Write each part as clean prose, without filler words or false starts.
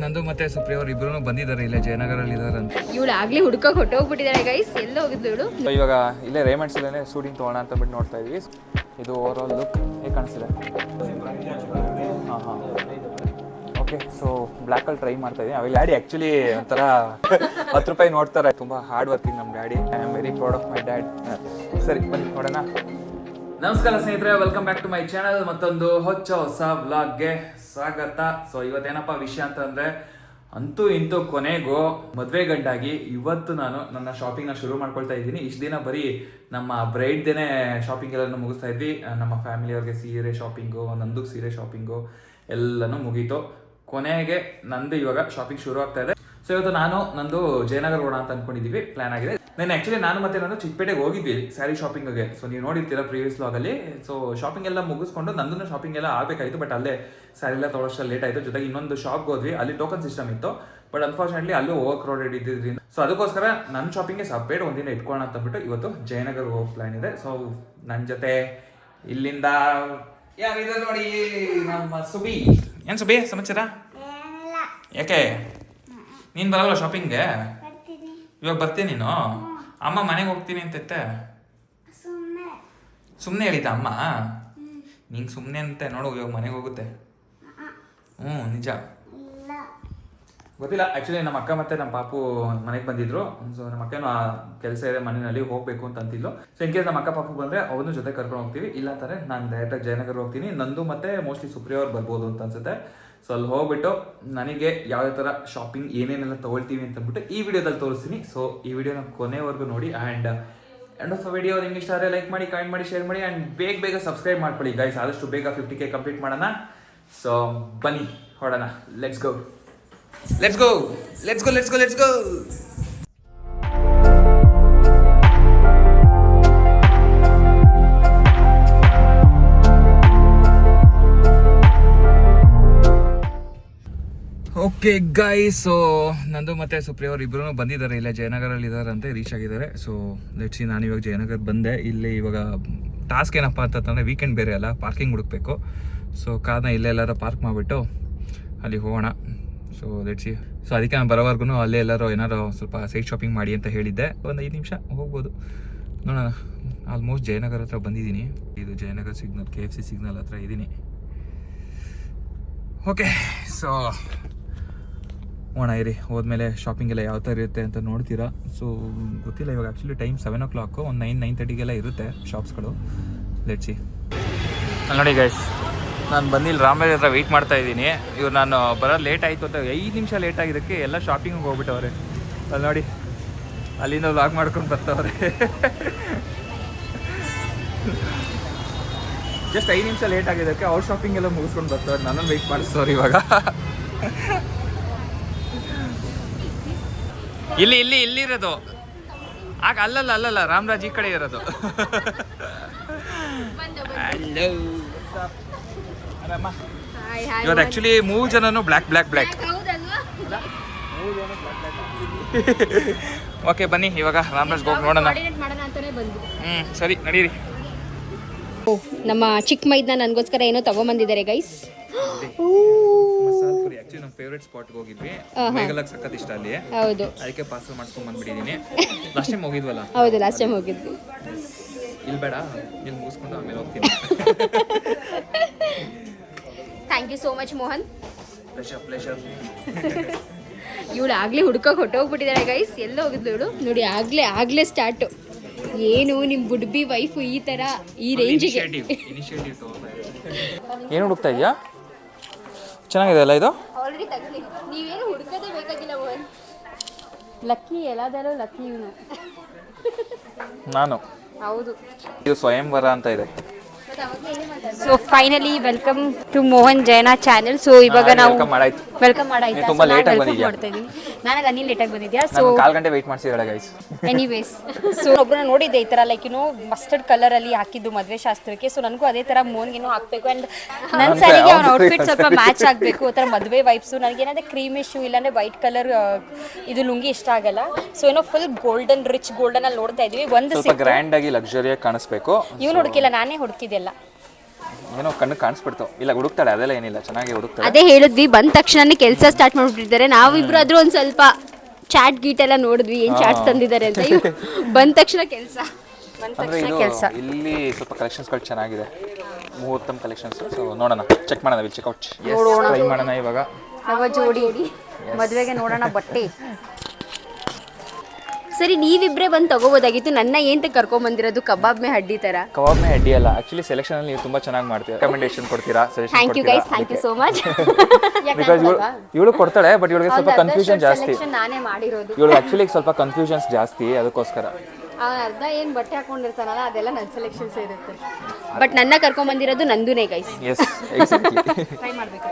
ನಂದು ಮತ್ತೆ ಸುಪ್ರಿಯ ಅವ್ರು ಇಬ್ರು ಬಂದಿದ್ದಾರೆ, ಇಲ್ಲೇ ಜಯನಗರಲ್ಲಿ ಇದ್ದಾರೆ ಅಂತ. ಇವಳು ಆಗ್ಲೇ ಹುಡ್ಕೋಕೆ ಹೊಟ್ಟೋಗ್ಬಿಟ್ಟಿದ್ದಾರೆ ಗೈಸ್. ಎಲ್ಲ ಹೋಗಿದ್ಲು ಇವಳು? ಇವಾಗ ಇಲ್ಲೇ ರೇಮಂಡ್ಸ್ ಇಲ್ಲೇ ಶೂಟಿಂಗ್ ತೊಗೊಳ ಅಂತ ಬಿಟ್ಟು ನೋಡ್ತಾ ಇದೀವಿ. ಇದು ಓವರ್ ಆಲ್ ಲುಕ್ ಹೇಗೆ ಕಾಣಿಸ್ತಿದೆ? ಹಾಂ ಓಕೆ. ಸೊ ಬ್ಲ್ಯಾಕಲ್ಲಿ ಟ್ರೈ ಮಾಡ್ತಾ ಇದ್ದೀನಿ. ಅವಾಗ ಡ್ಯಾಡಿ ಆ್ಯಕ್ಚುಲಿ ಒಂಥರ 10 ರೂಪಾಯಿ ನೋಡ್ತಾರೆ. ತುಂಬ ಹಾರ್ಡ್ ವರ್ಕಿಂಗ್ ನಮ್ಮ daddy. I am very proud of my dad. ಸರಿ ಬನ್ನಿ ನೋಡೋಣ. ನಮಸ್ಕಾರ ಸ್ನೇಹಿತರೆ, welcome back to my channel. ಮತ್ತೊಂದು ಹೊಸ ವ್ಲಾಗ್ಗೆ ಸ್ವಾಗತ. ಸೊ ಇವತ್ತೇನಪ್ಪ ವಿಷಯ ಅಂತಂದ್ರೆ, ಅಂತೂ ಇಂತೂ ಕೊನೆಗೂ ಮದುವೆ ಗಂಟಾಗಿ ಇವತ್ತು ನಾನು ನನ್ನ ಶಾಪಿಂಗ್ನ ಶುರು ಮಾಡ್ಕೊಳ್ತಾ ಇದ್ದೀನಿ. ಇಷ್ಟು ದಿನ ಬರೀ ನಮ್ಮ ಬ್ರೈಡ್ದೇನೆ ಶಾಪಿಂಗ್ ಎಲ್ಲನೂ ಮುಗಿಸ್ತಾ ಇದ್ವಿ. ನಮ್ಮ ಫ್ಯಾಮಿಲಿಯವ್ರಿಗೆ ಸೀರೆ ಶಾಪಿಂಗು, ನಂದು ಸೀರೆ ಶಾಪಿಂಗು ಎಲ್ಲನೂ ಮುಗೀತು. ಕೊನೆಗೆ ನಂದು ಇವಾಗ ಶಾಪಿಂಗ್ ಶುರು ಆಗ್ತಾ ಇದೆ. ಸೊ ಇವತ್ತು ನಂದು ಜಯನಗರ ಹೋಗೋಣ ಅಂತ ಅನ್ಕೊಂಡಿದ್ದೀವಿ, ಪ್ಲಾನ್ ಆಗಿದೆ. ನಾನು ಮತ್ತೆ ಚಿಕ್ಕಪೇಟೆಗೆ ಹೋಗಿದ್ವಿ ಸ್ಯಾರಿ ಶಾಪಿಂಗ್ಗೆ. ಸೊ ನೀವು ನೋಡಿರ್ತೀರ ಪ್ರೀವಿಯಸ್ ವ್ಲಾಗಲ್ಲಿ. ಸೊ ಶಾಪಿಂಗ್ ಎಲ್ಲ ಮುಗಿಸ್ಕೊಂಡು ನಂದು ಶಾಪಿಂಗ್ ಎಲ್ಲ ಆಗಬೇಕಾಯಿತು, ಬಟ್ ಅಲ್ಲೇ ಸ್ಯಾರಿ ಎಲ್ಲ ತೊಗೊಳೋಷ್ಟು ಲೇಟ್ ಆಯಿತು. ಜೊತೆಗೆ ಇನ್ನೊಂದು ಶಾಪ್ಗೆ ಹೋದ್ವಿ, ಅಲ್ಲಿ ಟೋಕನ್ ಸಿಸ್ಟಮ್ ಇತ್ತು. ಬಟ್ ಅನ್ಫಾರ್ಚುನೇಟ್ಲಿ ಅಲ್ಲೂ ಓವರ್ ಕ್ರೌಡೆಡ್ ಇದ್ದಿದ್ರಿಂದ ಸೊ ಅದಕ್ಕೋಸ್ಕರ ನನ್ನ ಶಾಪಿಂಗ್ಗೆ ಸಪ್ರೇಟ್ ಒಂದಿನ ಇಟ್ಕೊಳ್ಳೋಣ ಅಂತಂದ್ಬಿಟ್ಟು ಇವತ್ತು ಜಯನಗರ ಹೋಗೋ ಪ್ಲಾನ್ ಇದೆ. ಸೊ ನನ್ನ ಜೊತೆ ಇಲ್ಲಿಂದ ಯಾರಿದೆ ನೋಡಿ, ನಮ್ಮ ಸುಬಿ. ಏನು ಸುಬಿ ಸಮಾಚಾರ? ಯಾಕೆ ನೀನು ಬರಲ್ಲ ಶಾಪಿಂಗ್ಗೆ? ಇವಾಗ ಬರ್ತೀನಿ ನೀನು. ಅಮ್ಮ ಮನೆಗೆ ಹೋಗ್ತೀನಿ ಅಂತೈತೆ. ಸುಮ್ಮನೆ ಹೇಳಿದ್ದ ಅಮ್ಮ ನಿಂಗೆ ಸುಮ್ಮನೆ ಅಂತೆ. ನೋಡು ಇವಾಗ ಮನೆಗೆ ಹೋಗುತ್ತೆ. ನಿಜ ಗೊತ್ತಿಲ್ಲ. ಆ್ಯಕ್ಚುಲಿ ನಮ್ಮ ಅಕ್ಕ ಮತ್ತೆ ನಮ್ಮ ಪಾಪು ಮನೆಗೆ ಬಂದಿದ್ರು. ಸೊ ನಮ್ಮ ಅಕ್ಕನೂ ಆ ಕೆಲಸ ಇದೆ ಮನೆಯಲ್ಲಿ, ಹೋಗಬೇಕು ಅಂತ ಅಂತಿದ್ಲು. ಸೊ ಇನ್ ಕೇಸ್ ನಮ್ಮ ಅಕ್ಕ ಪಾಪು ಬಂದರೆ ಅವ್ರನ್ನೂ ಜೊತೆ ಕರ್ಕೊಂಡು ಹೋಗ್ತೀವಿ. ಇಲ್ಲ ಅಂತಾರೆ ನಾನು ಡೈರೆಕ್ಟಾಗಿ ಜಯನಗರ ಹೋಗ್ತೀನಿ. ನಂದು ಮತ್ತೆ ಮೋಸ್ಟ್ಲಿ ಸುಪ್ರಿಯ ಅವ್ರು ಬರ್ಬೋದು ಅಂತ ಅನ್ಸುತ್ತೆ. ಸೊ ಅಲ್ಲಿ ಹೋಗ್ಬಿಟ್ಟು ನನಗೆ ಯಾವುದೇ ಥರ ಶಾಪಿಂಗ್ ಏನೇನೆಲ್ಲ ತೊಗೊಳ್ತೀವಿ ಅಂತಂದ್ಬಿಟ್ಟು ಈ ವಿಡಿಯೋದಲ್ಲಿ ತೋರಿಸ್ತೀನಿ. ಸೊ ಈ ವಿಡಿಯೋನ ಕೊನೆವರೆಗೂ ನೋಡಿ. ಆ್ಯಂಡ್ ಎಂಡ್ ಆಫ್ ವಿಡಿಯೋ ನಿಮ್ಗೆ ಇಷ್ಟ ಆದರೆ ಲೈಕ್ ಮಾಡಿ, ಕಮೆಂಟ್ ಮಾಡಿ, ಶೇರ್ ಮಾಡಿ. ಆ್ಯಂಡ್ ಬೇಗ ಸಬ್ಸ್ಕ್ರೈಬ್ ಮಾಡ್ಕೊಳ್ಳಿ ಗೈಸ್. ಆದಷ್ಟು ಬೇಗ 50K ಕಂಪ್ಲೀಟ್ ಮಾಡೋಣ. ಸೊ ಬನ್ನಿ ಹೊಡೋಣ. Let's go. Okay guys, so ನಂದು ಮತ್ತೆ ಸುಪ್ರಿಯ ಅವ್ರು ಇಬ್ರು ಬಂದಿದ್ದಾರೆ, ಇಲ್ಲೇ ಜಯನಗರಲ್ಲಿ ಇದ್ದಾರೆ ಅಂತ ರೀಚ್ ಆಗಿದ್ದಾರೆ. ಸೊ ಲೆಟ್ಸಿ ನಾನು ಇವಾಗ ಜಯನಗರ ಬಂದೆ. ಇಲ್ಲಿ ಇವಾಗ ಟಾಸ್ಕ್ ಏನಪ್ಪ ಅಂತಂದರೆ, ವೀಕೆಂಡ್ ಬೇರೆ ಅಲ್ಲ, ಪಾರ್ಕಿಂಗ್ ಹುಡುಕ್ಬೇಕು. ಸೊ ಕಾರ್ನ ಇಲ್ಲೇ ಎಲ್ಲಾರು ಪಾರ್ಕ್ ಮಾಡಿಬಿಟ್ಟು ಅಲ್ಲಿ ಹೋಗೋಣ. So let's see. ಸೊ ಅದಕ್ಕೆ ನಾನು ಬರೋವರೆಗೂ ಅಲ್ಲೇ ಎಲ್ಲರೂ ಏನಾರು ಸ್ವಲ್ಪ ಸೈಡ್ ಶಾಪಿಂಗ್ ಮಾಡಿ ಅಂತ ಹೇಳಿದ್ದೆ. ಒಂದು 5 ನಿಮಿಷ ಹೋಗ್ಬೋದು, ನೋಡೋಣ. ಆಲ್ಮೋಸ್ಟ್ ಜಯನಗರ ಹತ್ರ ಬಂದಿದ್ದೀನಿ. ಇದು ಜಯನಗರ ಸಿಗ್ನಲ್, KFC ಸಿಗ್ನಲ್ ಹತ್ರ ಇದ್ದೀನಿ. ಓಕೆ, ಸೊ ಹೋಗೋಣ ಇರಿ. ಹೋದ್ಮೇಲೆ ಶಾಪಿಂಗ್ ಎಲ್ಲ ಯಾವ ಥರ ಇರುತ್ತೆ ಅಂತ ನೋಡ್ತೀರಾ. ಸೊ ಗೊತ್ತಿಲ್ಲ, ಇವಾಗ ಆ್ಯಕ್ಚುಲಿ ಟೈಮ್ 7 o'clock, ಒಂದು 9-9:30ಗೆಲ್ಲ ಇರುತ್ತೆ ಶಾಪ್ಸ್ಗಳು. ಲೆಟ್ಸಿ. ನೋಡಿ ಗೈಸ್, ನಾನು ಬಂದಿಲ್ಲ ರಾಮರಾಜ್ ಹತ್ರ ವೆಯ್ಟ್ ಮಾಡ್ತಾ ಇದ್ದೀನಿ. ಇವ್ರು ನಾನು ಬರೋದು ಲೇಟ್ ಆಯಿತು ಅಂತ 5 ನಿಮಿಷ ಲೇಟ್ ಆಗಿದ್ದಕ್ಕೆ ಎಲ್ಲ ಶಾಪಿಂಗಿಗೆ ಹೋಗ್ಬಿಟ್ಟವ್ರೆ. ಅಲ್ಲಿ ನೋಡಿ, ಅಲ್ಲಿಂದ ವ್ಲಾಗ್ ಮಾಡ್ಕೊಂಡು ಬರ್ತಾವ್ರೆ. ಜಸ್ಟ್ 5 ನಿಮಿಷ ಲೇಟ್ ಆಗಿದ್ದಕ್ಕೆ ಅವ್ರ ಶಾಪಿಂಗ್ ಎಲ್ಲ ಮುಗಿಸ್ಕೊಂಡು ಬರ್ತಾವ್ರೆ. ನನ್ನನ್ನು ವೆಯ್ಟ್ ಮಾಡಿಸ್ತವ್ರು ಇವಾಗ. ಇಲ್ಲಿರೋದು ಆಗ ಅಲ್ಲಲ್ಲ ರಾಮರಾಜ್ ಈ ಕಡೆ ಇರೋದು. ಇವತ್ತು ಆ್ಯಕ್ಚುಲಿ 3 ಜನನು ಬ್ಲ್ಯಾಕ್. ಓಕೆ ಬನ್ನಿ ಇವಾಗ ರಾಮರಾಜ್ ಹೋಗಿ ನೋಡೋಣ. ಸರಿ ನಡೀರಿ. ನಮ್ಮ ಚಿಕ್ಕ ಮೈದ್ನ ನನಗೋಸ್ಕರ ಏನೋ ತಗೊಂಬಂದಿದ್ದಾರೆ ಗೈಸ್. ಆಕ್ಚುಲಿ ನಮ್ಮ ಫೇವರೇಟ್ ಸ್ಪಾಟ್ಗೆ ಹೋಗಿದ್ವಿ. ಮೇಘಲಾಗ್ ಸಖತ್ ಇಷ್ಟ ಅಲ್ಲಿ. ಹೌದು, ಅದಕ್ಕೆ ಪಾರ್ಸಲ್ ಮಾಡ್ಸ್ಕೊಂಡ್ ಬಂದ್ಬಿಟ್ಟಿದ್ದೀನಿ. ಲಾಸ್ಟ್ ಟೈಮ್ ಹೋಗಿದ್ವಲ್ಲ? ಹೌದು, ಲಾಸ್ಟ್ ಟೈಮ್ ಹೋಗಿದ್ವಿ. ಇಲ್ಲಿ ಬೇಡ, ಇಲ್ಲಿ ಮುಗಿಸ್ಕೊಂಡು ಆಮೇಲೆ ಹೋಗ್ತೀನಿ. Thank you so much Mohan. Pleasure. ಇವಳು ಆಗ್ಲೇ ಹುಡ್ಕೋಕೆ ಹೊಟ್ಟೋಗ್ಬಿಟ್ಟಿದ್ದಾಳೆ ಗೈಸ್. ಎಲ್ಲ ಹೋಗಿದ್ಲು ಇವಳು ನೋಡಿ. ಆಗ್ಲೇ ಸ್ಟಾರ್ಟು. ಏನು ನಿಮ್ಮ ಬುಡ್ಬಿ ವೈಫು ಈ ಥರ ಈ ರೇಂಜಿಗೆ ಏನು ಹುಡುಕ್ತಾ ಇದೆಯಾ? ಚೆನ್ನಾಗಿದೆ ಅಲ್ಲ ಇದು? ಆಲ್ರೆಡಿ ತಗಲಿ, ನೀವೇನು ಹುಡುಕದೇ ಬೇಕಾಗಿಲ್ಲ ಮೋಹನ್. ಲಕ್ಕಿ ಎಲ್ಲಾದರೂ ಲಕ್ಕಿ ಇವನು. ನಾನು ಹೌದು. ಇದು ಸ್ವಯಂವರ ಅಂತ ಇದೆ. So finally welcome to Mohan Jain channel. So ಇವಾಗ ನಾವು ವೆಲ್ಕಮ್ ಮಾಡಾಯ್ತು. ತುಂಬಾ ಲೇಟ್ ಆಗಿ ಬಂದಿದ್ಯಾ? ನಾನು ನೀನು ಲೇಟ್ ಆಗಿ ಬಂದಿದ್ಯಾ? ಸೊ 4 ಗಂಟೆ ವೆಯ್ಟ್ ಮಾಡ್ಸಿದಾಳೆ ಗೈಸ್. ಎನಿವೇಸ್, ಸೊ ಒಬ್ಬರನ್ನ ನೋಡಿದ್ದೆ ಈ ತರ ಲೈಕ್ ಮಸ್ಟರ್ಡ್ ಕಲರ್ ಅಲ್ಲಿ ಹಾಕಿದ್ದು ಮದುವೆ ಶಾಸ್ತ್ರಕ್ಕೆ. ಸೊ ನನಗೂ ಅದೇ ತರ ಮೋಹನ್ಗೇನೋ ಹಾಕ್ಬೇಕು. ಅಂಡ್ ನನ್ನ ಸ್ಯಾರಿಗೆ ಅವ್ನ ಔಟ್ಫಿಟ್ ಸ್ವಲ್ಪ ಮ್ಯಾಚ್ ಆಗಬೇಕು. ಆ ಥರ ಮದುವೆ ವೈಬ್ಸು. ನನಗೇನಾದ್ರೆ ಕ್ರೀಮಿಶು ಇಲ್ಲಾಂದ್ರೆ ವೈಟ್ ಕಲರ್ ಇದು ಲುಂಗಿ ಇಷ್ಟ ಆಗಲ್ಲ. ಸೊ ಏನೋ ಫುಲ್ ಗೋಲ್ಡನ್, ರಿಚ್ ಗೋಲ್ಡನ್ ಅಲ್ಲಿ ನೋಡ್ತಾ ಇದ್ವಿ. ಒಂದು ಸ್ವಲ್ಪ ಗ್ರ್ಯಾಂಡ್ ಆಗಿ ಲಕ್ಸುರಿಯಾಗಿ ಕಾಣಿಸ್ಬೇಕು. ಇವ್ನು ಹುಡುಕಿಲ್ಲ, ನಾನೇ ಹುಡುಕಿದ್ದೆಲ್ಲ. ಏನೋ ಕಣ್ಣು ಕಾಣಿಸ್ಬಿಡ್ತು. ಇಲ್ಲ ಹುಡುಕ್ತಾಳೆ, ಅದೆಲ್ಲ ಏನಿಲ್ಲ, ಚೆನ್ನಾಗಿ ಹುಡುಕ್ತಾಳೆ. ಅದೇ ಹೇಳಿದ್ವಿ, ಬಂದ ತಕ್ಷಣನೇ ಕೆಲಸ ಸ್ಟಾರ್ಟ್ ಮಾಡ್ಬಿಟ್ಟಿದ್ದಾರೆ. ನಾವಿಬ್ರು ಆದ್ರೂ ಒಂದ್ ಸ್ವಲ್ಪ ಚಾಟ್ ಗೀಟ್ ಎಲ್ಲ ನೋಡಿದ್ವಿ, ಏನ್ ಚಾಟ್ಸ್ ತಂದಿದ್ದಾರೆ ಅಂತ. ಬಂದ ತಕ್ಷಣ ಕೆಲಸ, ಅಂದ್ರೆ ಇದು ಇಲ್ಲಿ ಸ್ವಲ್ಪ ಕಲೆಕ್ಷನ್ಸ್ಗಳು ಚೆನ್ನಾಗಿದೆ, ಮುಹೂರ್ತಂ ಕಲೆಕ್ಷನ್ಸ್. ಸೊ ನೋಡೋಣ, ಚೆಕ್ ಮಾಡೋಣ, ವಿಲ್ ಚೆಕ್ ಔಟ್. ಟ್ರೈ ಮಾಡೋಣ ಇವಾಗ. ಜೋಡಿ ಮದುವೆಗೆ ನೋಡೋಣ ಬಟ್ಟೆ. ಸರಿ, ನೀವಿಬ್ರೇ ಬಂದು ತಗೋಬೋದಾಗಿತ್ತು. ನನ್ನ ಏನ್ ಕರ್ಕೊಂಡ್ ಬಂದಿರೋದು ಕಬಾಬ್ ಮೇ ಹಡ್ಡಿ ತರ. ಕಬಾಬ್ ಮೇ ಹಡ್ಡಿ ಅಲ್ಲ, ಆಕ್ಚುಲಿ ಸೆಲೆಕ್ಷನ್ ಅಲ್ಲಿ ನೀವು ತುಂಬಾ ಚೆನ್ನಾಗಿ ಮಾಡ್ತೀರಾ, ರೆಕಮೆಂಡೇಶನ್ ಕೊಡ್ತೀರಾ, suggestion thank you guys, thank you so much. Because ಇವಳು ಕೊಡ್ತಾಳೆ, ಬಟ್ ಇವಳಿಗೆ ಸ್ವಲ್ಪ ಕನ್ಫ್ಯೂಷನ್ ಜಾಸ್ತಿ. ನಾನೇ ಮಾಡಿರೋದು. ಇವಳು ಆಕ್ಚುಲಿ ಸ್ವಲ್ಪ ಕನ್ಫ್ಯೂಷನ್ಸ್ ಜಾಸ್ತಿ, ಅದಕ್ಕೋಸ್ಕರ. ಅರ್ಧ ಏನ್ ಬಟ್ಟೆ ಹಾಕೊಂಡಿರ್ತಾನಲ್ಲ ಅದೆಲ್ಲ ನನ್ನ ಸೆಲೆಕ್ಷನ್ಸ್ ಇರುತ್ತೆ. ಬಟ್ ನನ್ನ ಕರ್ಕೊಂಡ್ ಬಂದಿರೋದು ನಂದುನೇ ಗೈಸ್. Yes, exactly. ಟ್ರೈ ಮಾಡ್ಬೇಕು.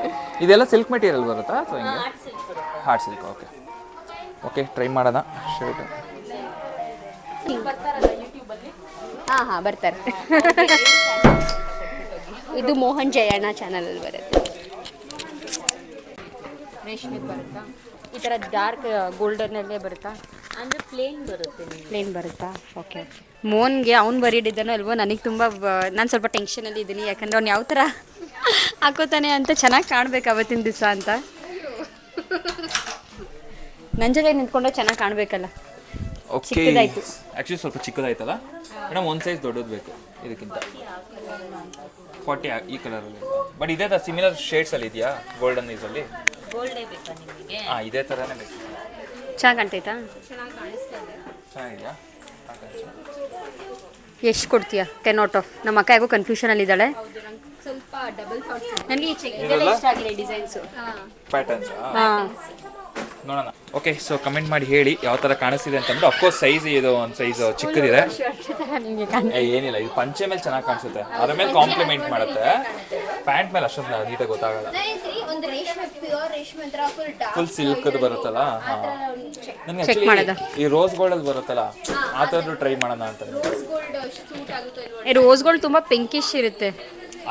ಇದೆಲ್ಲ ಸಿಲ್ಕ್ ಮೆಟೀರಿಯಲ್ ಬರುತ್ತಾ ಅಥವಾ ಹಿಂಗೆ? Hard silk. Okay okay, try ಮಾಡೋಣ. ಶರ್ಟ್ ಹಾ ಬರ್ತಾರೆ. ಇದು ಮೋಹನ್ ಜಯಣ್ಣ ಚಾನಲ್ ಅಲ್ಲಿ ಬರುತ್ತೆ. ರೇಷ್ಮೆ ಬರುತ್ತಾ, ಈ ತರ ಡಾರ್ಕ್ ಗೋಲ್ಡನ್ ಅಲ್ಲೇ ಬರುತ್ತಾ? ಅಂದ್ರೆ ಪ್ಲೇನ್ ಬರುತ್ತೆ. ಪ್ಲೇನ್ ಬರುತ್ತಾ? ಓಕೆ. ಮೋಹನ್ಗೆ ಅವ್ನು ಬರೀಡಿದ್ದಾನೋ ಅಲ್ವೋ, ನನಗೆ ತುಂಬ ನಾನು ಸ್ವಲ್ಪ ಟೆನ್ಷನಲ್ಲಿ ಇದ್ದೀನಿ, ಯಾಕಂದ್ರೆ ಅವ್ನು ಯಾವ ಥರ ಹಾಕೋತಾನೆ ಅಂತ, ಚೆನ್ನಾಗಿ ಕಾಣ್ಬೇಕು ಅವತ್ತಿನ ದಿವಸ ಅಂತ. ನನ್ನ ಜೊತೆ ನಿಂತ್ಕೊಂಡ್ರೆ ಚೆನ್ನಾಗಿ ಕಾಣಬೇಕಲ್ಲ. ಓಕೆ, ಆ್ಯಕ್ಚುಲಿ ಸ್ವಲ್ಪ ಚಿಕ್ಕದಾಯ್ತಲ್ಲ ಮೇಡಮ್, ಒಂದು ಸೈಜ್ ದೊಡ್ಡದು ಬೇಕು ಇದಕ್ಕಿಂತ. 40 ಈ ಕಲರಲ್ಲಿ. ಬಟ್ ಇದೇ ಥರ ಸಿಮಿಲರ್ ಶೇಡ್ಸಲ್ಲಿ ಇದೆಯಾ ಗೋಲ್ಡನ್ ಈಸಲ್ಲಿ? ಗೋಲ್ಡೇ ಬೇಕಾ ನಿಮಗೆ? ಹಾಂ, ಇದೇ ಥರನೇ ಬೇಕು. ಚೆನ್ನಾಗಿ ಕಾಣ್ತೈತಾ? ಚೆನ್ನಾಗಿದೆಯಾ? ಎಷ್ಟು ಕೊಡ್ತೀಯಾ? 10 ಔಟ್ ಆಫ್. ನಮ್ಮ ಅಕ್ಕ ಯಾಕೋ ಕನ್ಫ್ಯೂಷನಲ್ಲಿದ್ದಾಳೆ. ಸ್ವಲ್ಪ ಡಬಲ್ ನನಗೆ ಇಷ್ಟ ಆಗಿದೆ ಡಿಸೈನ್ಸು, ಪ್ಯಾಟರ್ನ್ಸ್. ಹಾಂ, ನೋಡೋಣ. ಓಕೆ, ಸೊ ಕಮೆಂಟ್ ಮಾಡಿ ಹೇಳಿ ಯಾವ ಥರ ಕಾಣಿಸ್ತಿದೆ ಅಂತಂದ್ರೆ. ಅಫ್ಕೋರ್ಸ್ ಸೈಜ್ ಇದು ಒಂದು ಸೈಜ್ ಚಿಕ್ಕದಿದೆ. ಏನಿಲ್ಲ, ಇದು ಪಂಚೆ ಮೇಲೆ ಚೆನ್ನಾಗಿ ಕಾಣಿಸುತ್ತೆ, ಅದ್ರ ಮೇಲೆ ಕಾಂಪ್ಲಿಮೆಂಟ್ ಮಾಡುತ್ತೆ. ಪ್ಯಾಂಟ್ ಮೇಲೆ ಅಷ್ಟೊಂದು ನೀಟಾಗಿ ಗೊತ್ತಾಗಲ್ಲ. ಫುಲ್ ಸಿಲ್ಕ್ದು ಬರುತ್ತಲ್ಲ. ಹಾಂ, ನನಗೆ ಆ್ಯಕ್ಚುಲಿ ಈ ರೋಸ್ ಗೋಲ್ಡಲ್ಲಿ ಬರುತ್ತಲ್ಲ ಆ ಥರದ್ದು ಟ್ರೈ ಮಾಡೋಣ ಅಂತ. ರೋಸ್ಗಳು ತುಂಬ ಪಿಂಕಿಶ್ ಇರುತ್ತೆ.